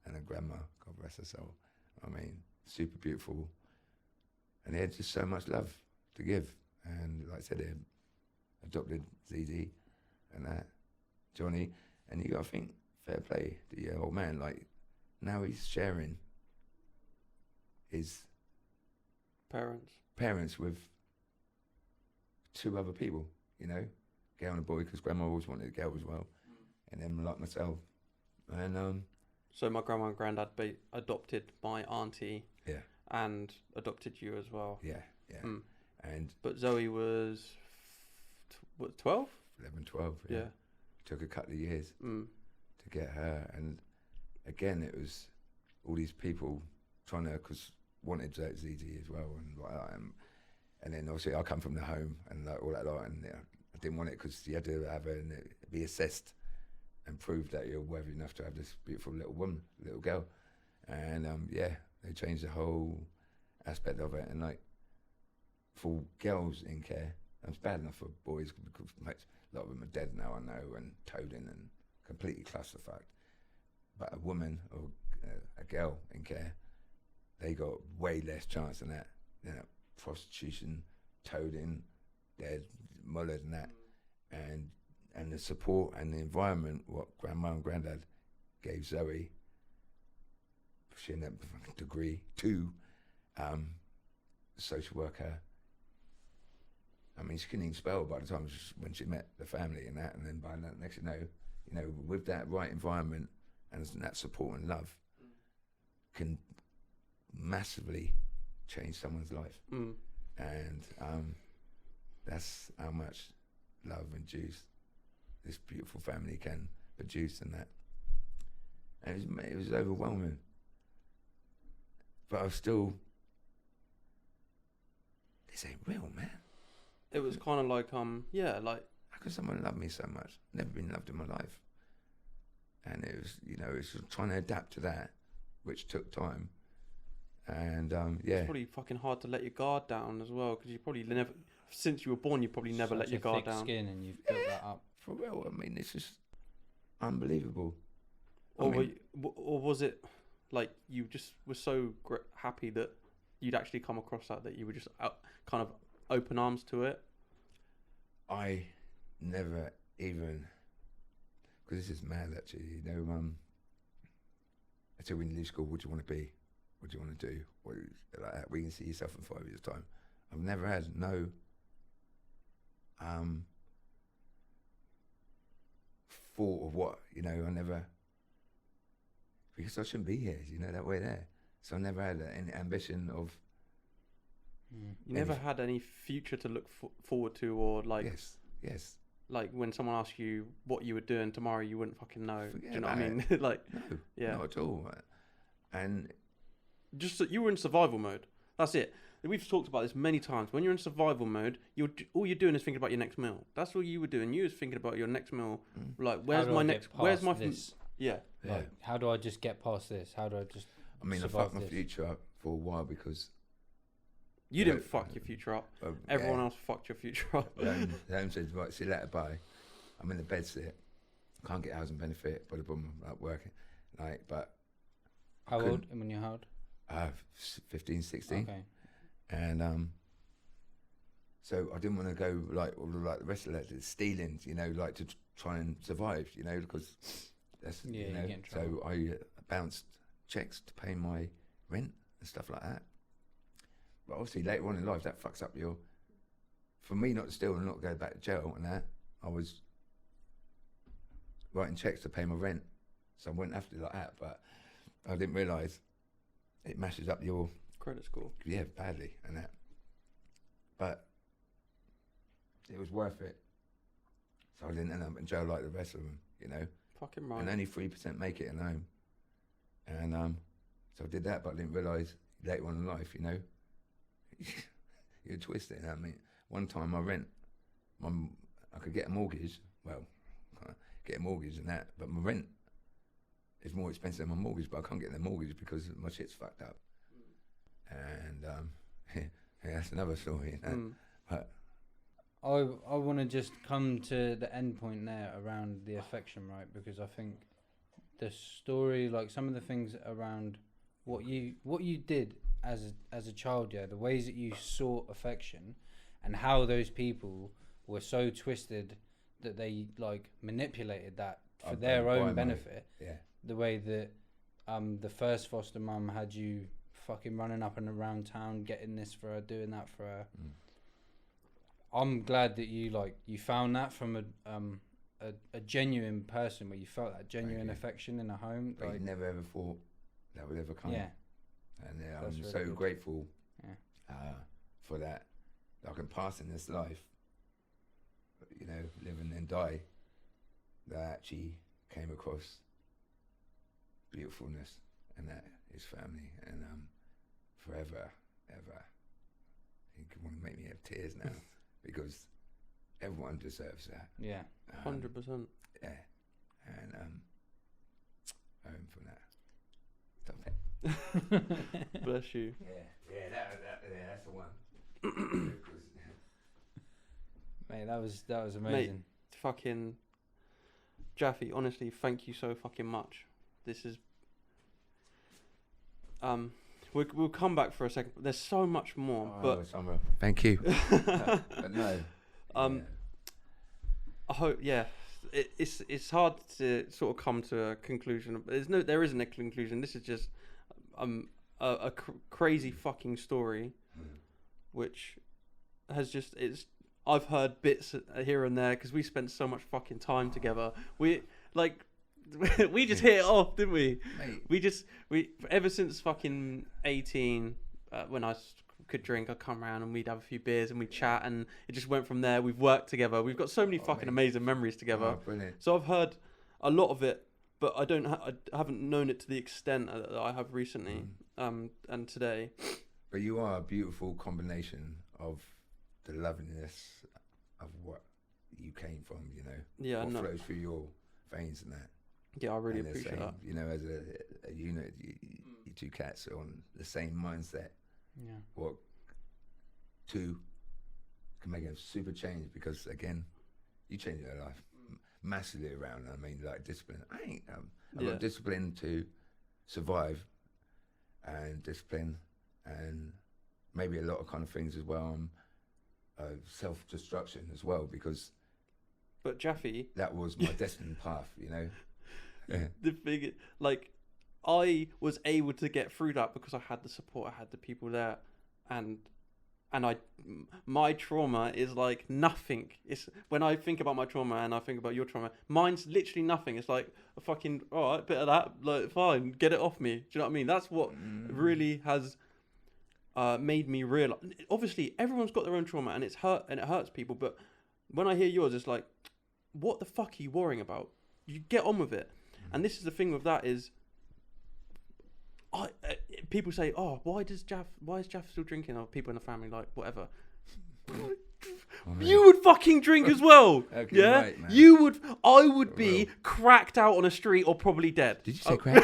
and a grandma, God rest her soul. I mean, super beautiful. And they had just so much love to give. And like I said, they adopted ZZ and that, Jonny. And you got to think, fair play to your old man. Like, now he's sharing his parents with 2 other people, you know, girl and a boy, because grandma always wanted a girl as well, and then like myself, and So my grandma and granddad adopted my auntie, yeah, and adopted you as well. yeah, and But Zoe was 12. 11, 12, Yeah. Took a couple of years Mm. to get her, and again it was all these people trying to, because wanted ZZ as well, and like that, and then obviously I come from the home and like all that lot, and I didn't want it because you had to have her and be assessed and prove that you're worthy enough to have this beautiful little woman, little girl, and yeah, they changed the whole aspect of it, and like for girls in care, it's bad enough for boys because a lot of them are dead now, I know, and towed in and completely clusterfucked. But a woman or a girl in care, they got way less chance than that. You know, prostitution, towed in, dead, mullered and that, and the support and the environment what grandma and granddad gave Zoe, she had a degree, 2, social worker. I mean, she couldn't even spell by the time when she met the family and that, and then by that, next you know, with that right environment and that support and love, can massively change someone's life. And that's how much love and juice this beautiful family can produce, and that. And it was overwhelming, but I was still, this ain't real, man. It was kind of like yeah, like, how could someone love me so much? Never been loved in my life. And it was, you know, it's trying to adapt to that, which took time. And yeah, it's probably fucking hard to let your guard down as well, because you probably never, since you were born, you probably never let your guard down. Skin, and you've built that up. For real. I mean, it's just unbelievable. Or was it like you just were so happy that you'd actually come across that you were just kind of open arms to it? I never even, because this is mad actually, you know, I said when you leave school, what do you want to be? What do you want to do? Like that, where you can see yourself in 5 years' time. I've never had no thought of what, you know, I never, because I shouldn't be here, you know, that way there. So I never had any ambition of. You never had any future to look forward to, or like. Yes. Like when someone asks you what you were doing tomorrow, you wouldn't fucking know. Forget Do you know what I about mean? it. Like, No, yeah, not at all. And just that you were in survival mode. That's it. We've talked about this many times. When you're in survival mode, all you're doing is thinking about your next meal. That's all you were doing. You was thinking about your next meal. Like, where's my next? Where's my? Yeah. Like, how do I just get past this? How do I just? I mean, I fucked my future up for a while because. You didn't fuck your future up. Everyone else fucked your future up. Home said, right, see you later, bye. I'm in the bed sit. Can't get housing benefit, but I'm like working. Like, but. How old? When you're how old? 15, 16. Okay. And so I didn't want to go like the rest of that, stealing, you know, like to try and survive, you know, because that's, Yeah, you know. you get in trouble. So I bounced checks to pay my rent and stuff like that. But obviously later on in life, that fucks up your. For me not to steal and not go back to jail and that, I was writing checks to pay my rent, so I wouldn't have to do like that. But I didn't realise it mashes up your credit score. Yeah, badly and that. But it was worth it. So I didn't end up in jail like the rest of them, you know. Fucking right. And only 3% make it in home. And so I did that, but I didn't realise later on in life, you know. You're twisted. I mean, one time I could get a mortgage. Well, get a mortgage and that, but my rent is more expensive than my mortgage. But I can't get the mortgage because my shit's fucked up. and yeah, that's another story. You know? But I want to just come to the end point there around the affection, right? Because I think the story, like some of the things around what you did as a child, yeah, the ways that you sought affection, and how those people were so twisted that they like manipulated that for their own benefit. Yeah. The way that the first foster mum had you fucking running up and around town, getting this for her, doing that for her. I'm glad that you found that from a genuine person, where you felt that genuine affection in a home. But you never ever thought that would ever come. Yeah. And That's I'm really so good. grateful Yeah. for that. I can pass in this life, you know, live and then die, that I actually came across beautifulness, and that is family, and forever, ever. You can want to make me have tears now, because everyone deserves that. Yeah. 100%. Yeah, and home from that. Stop it. Bless you. Yeah, that's the one. Mate, that was amazing. Mate, fucking Jaffa, honestly, thank you so fucking much. This is we'll come back for a second. There's so much more, but thank you. But no. I hope, yeah. It's hard to sort of come to a conclusion. There isn't a conclusion. This is just a crazy fucking story, which has just I've heard bits here and there because we spent so much fucking time together. We just hit it off, didn't we? Mate. We ever since fucking 18, when I could drink, I'd come around and we'd have a few beers and we'd chat, and it just went from there. We've worked together. We've got so many fucking amazing memories together. Oh, brilliant. So I've heard a lot of it, but I haven't known it to the extent that I have recently, and today. But you are a beautiful combination of the loveliness of what you came from, you know. Yeah, what no. flows through your veins and that. Yeah, I really And the appreciate same, that. you know, as a unit, you two cats are on the same mindset. Yeah. What two can make a super change, because again, you changed their life massively around. I mean, like discipline. I've got discipline to survive, and discipline, and maybe a lot of kind of things as well. Self-destruction as well, because. But Jaffa, that was my destined path, you know. Yeah. The big, like, I was able to get through that because I had the support, I had the people there, and my trauma is like nothing. It's when I think about my trauma and I think about your trauma, mine's literally nothing. It's like a fucking all right, bit of that, like fine, get it off me. Do you know what I mean? That's what really has made me realize. Obviously, everyone's got their own trauma, and it hurts people. But when I hear yours, it's like, what the fuck are you worrying about? You get on with it. And this is the thing with that is, people say, "Oh, why is Jaff still drinking?" Or people in the family, like whatever. You would fucking drink as well, Okay, yeah. right, man. You would. I would be cracked out on a street or probably dead. Did you say crack?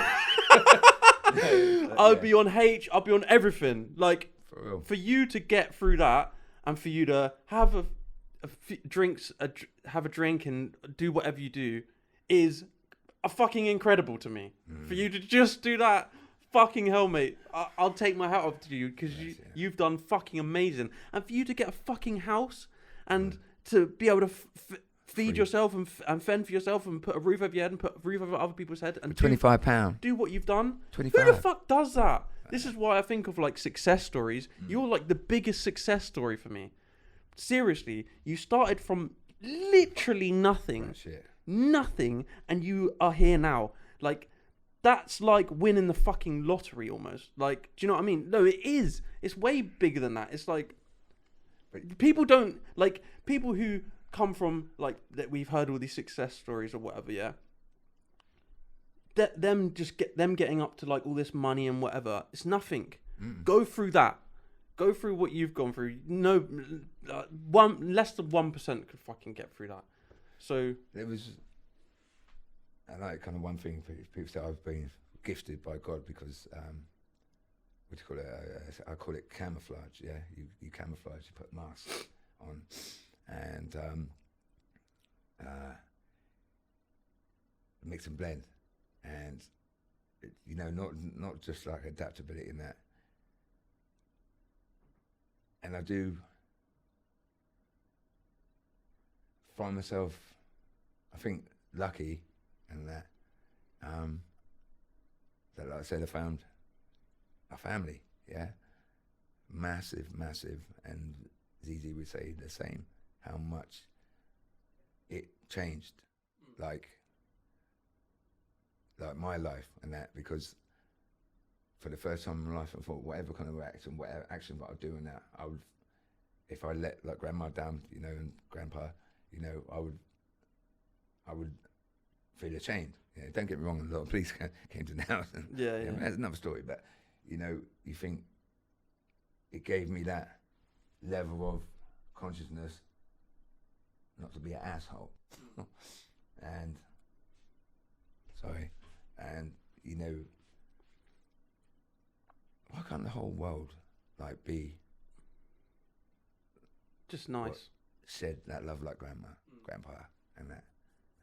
I'd be on H. I'd be on everything. Like For real. for you to get through that, and for you to have have a drink and do whatever you do, is fucking incredible to me. For you to just do that, fucking hell, mate. I'll take my hat off to you, because you've done fucking amazing. And for you to get a fucking house and to be able to feed yourself and fend for yourself and put a roof over your head and put a roof over other people's head and £25. do what you've done. 25. Who the fuck does that? This is why I think of like success stories. You're like the biggest success story for me. Seriously, you started from literally nothing. Shit. Nothing, and you are here now. Like, that's like winning the fucking lottery almost. Like, do you know what I mean? No, it is. It's way bigger than that. It's like, people don't, like, people who come from, like, that we've heard all these success stories or whatever, yeah? Them getting up to, like, all this money and whatever, it's nothing. Go through that. Go through what you've gone through. No, less than 1% could fucking get through that. So It was, and like kind of one thing people say, I've been gifted by God, because what do you call it? I call it camouflage. Yeah, you camouflage. You put masks on, and mix and blend, and you know, not just like adaptability in that. And I do find myself, I think, lucky in that. That, like I said, I found a family, yeah, massive, and Zizi would say the same. How much it changed, like my life and that, because for the first time in my life, I thought whatever kind of whatever action that I'll do in that, I would, if I let like grandma down, you know, and grandpa, you know, I would feel ashamed. Yeah, don't get me wrong, a lot of police came to the house. And, Yeah. That's another story, but, you know, you think it gave me that level of consciousness not to be an asshole. And, you know, why can't the whole world, like, be Just nice. said that love like grandma, grandpa, and that,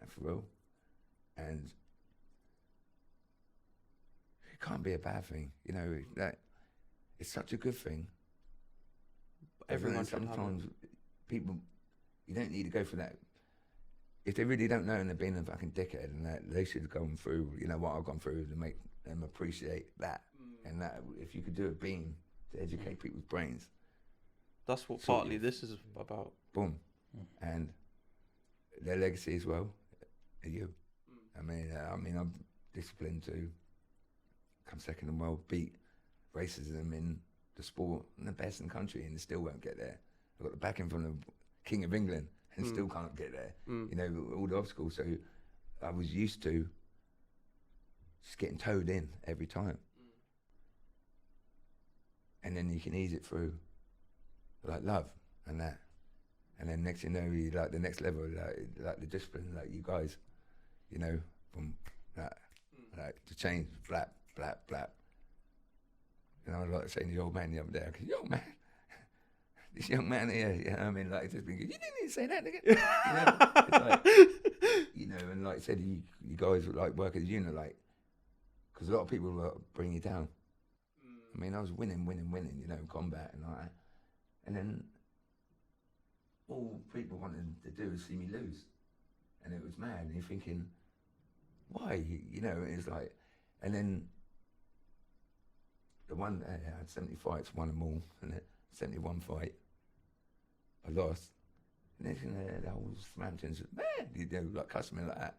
and for real. And it can't be a bad thing, you know. That it's such a good thing. Everyone should have it. Sometimes people, you don't need to go for that. If they really don't know and they're being a fucking dickhead, and that they should have gone through, you know, what I've gone through to make them appreciate that. And that, if you could do a beam to educate people's brains, That's what sort partly of. this is about. boom, and their legacy as well. Are you? I mean, I'm disciplined to come second in the world, beat racism in the sport, and the best in the country, and still won't get there. I've got the backing from the King of England, and still can't get there. You know, all the obstacles. So I was used to just getting towed in every time, and then you can ease it through, like love and that, and then next thing you know, you like the next level, like the discipline, like you guys, you know, from that, like to change, flap. And I was like saying to the old man the other day, yo man, this young man here, you know what I mean, like just thinking, you didn't need to say that again. You know? It's like, you know, and like I said, you guys would like work as a unit, like, because a lot of people will bring you down. I mean, I was winning, you know, combat and all that. And then all people wanted to do was see me lose. And it was mad. And you're thinking, why? You know, it's like, and then the one, I had 70 fights, won them all. And then 71 fight, I lost. And then you know, the whole Southampton said, man, you know, like customer like that.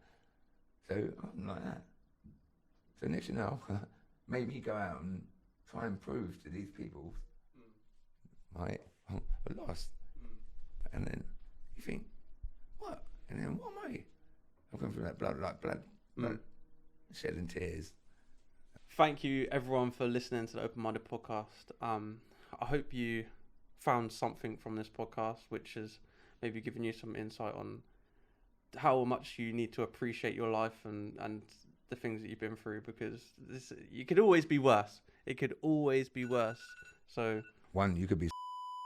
So I'm like that. So next you know, made me go out and try and prove to these people, right, I lost. And then you think, what? And then what am I? I've gone through that blood, shedding tears. Thank you everyone for listening to the Open Minded podcast. I hope you found something from this podcast, which has maybe given you some insight on how much you need to appreciate your life and the things that you've been through, because you could always be worse. It could always be worse. So One, you could be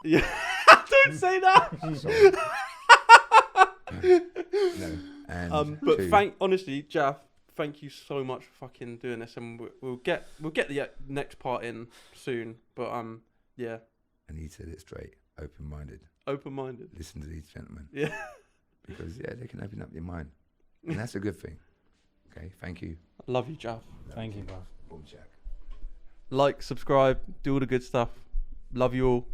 yeah, don't say that. no, and but two, honestly, Jaff, thank you so much for fucking doing this, and we'll get the next part in soon. But yeah, and he said it straight, open-minded. Open-minded. Listen to these gentlemen. Yeah. Because they can open up your mind, and that's a good thing. Okay, thank you. Love you, Jaff. Thank you, bro. Boom, Jack. Like, subscribe, do all the good stuff. Love you all.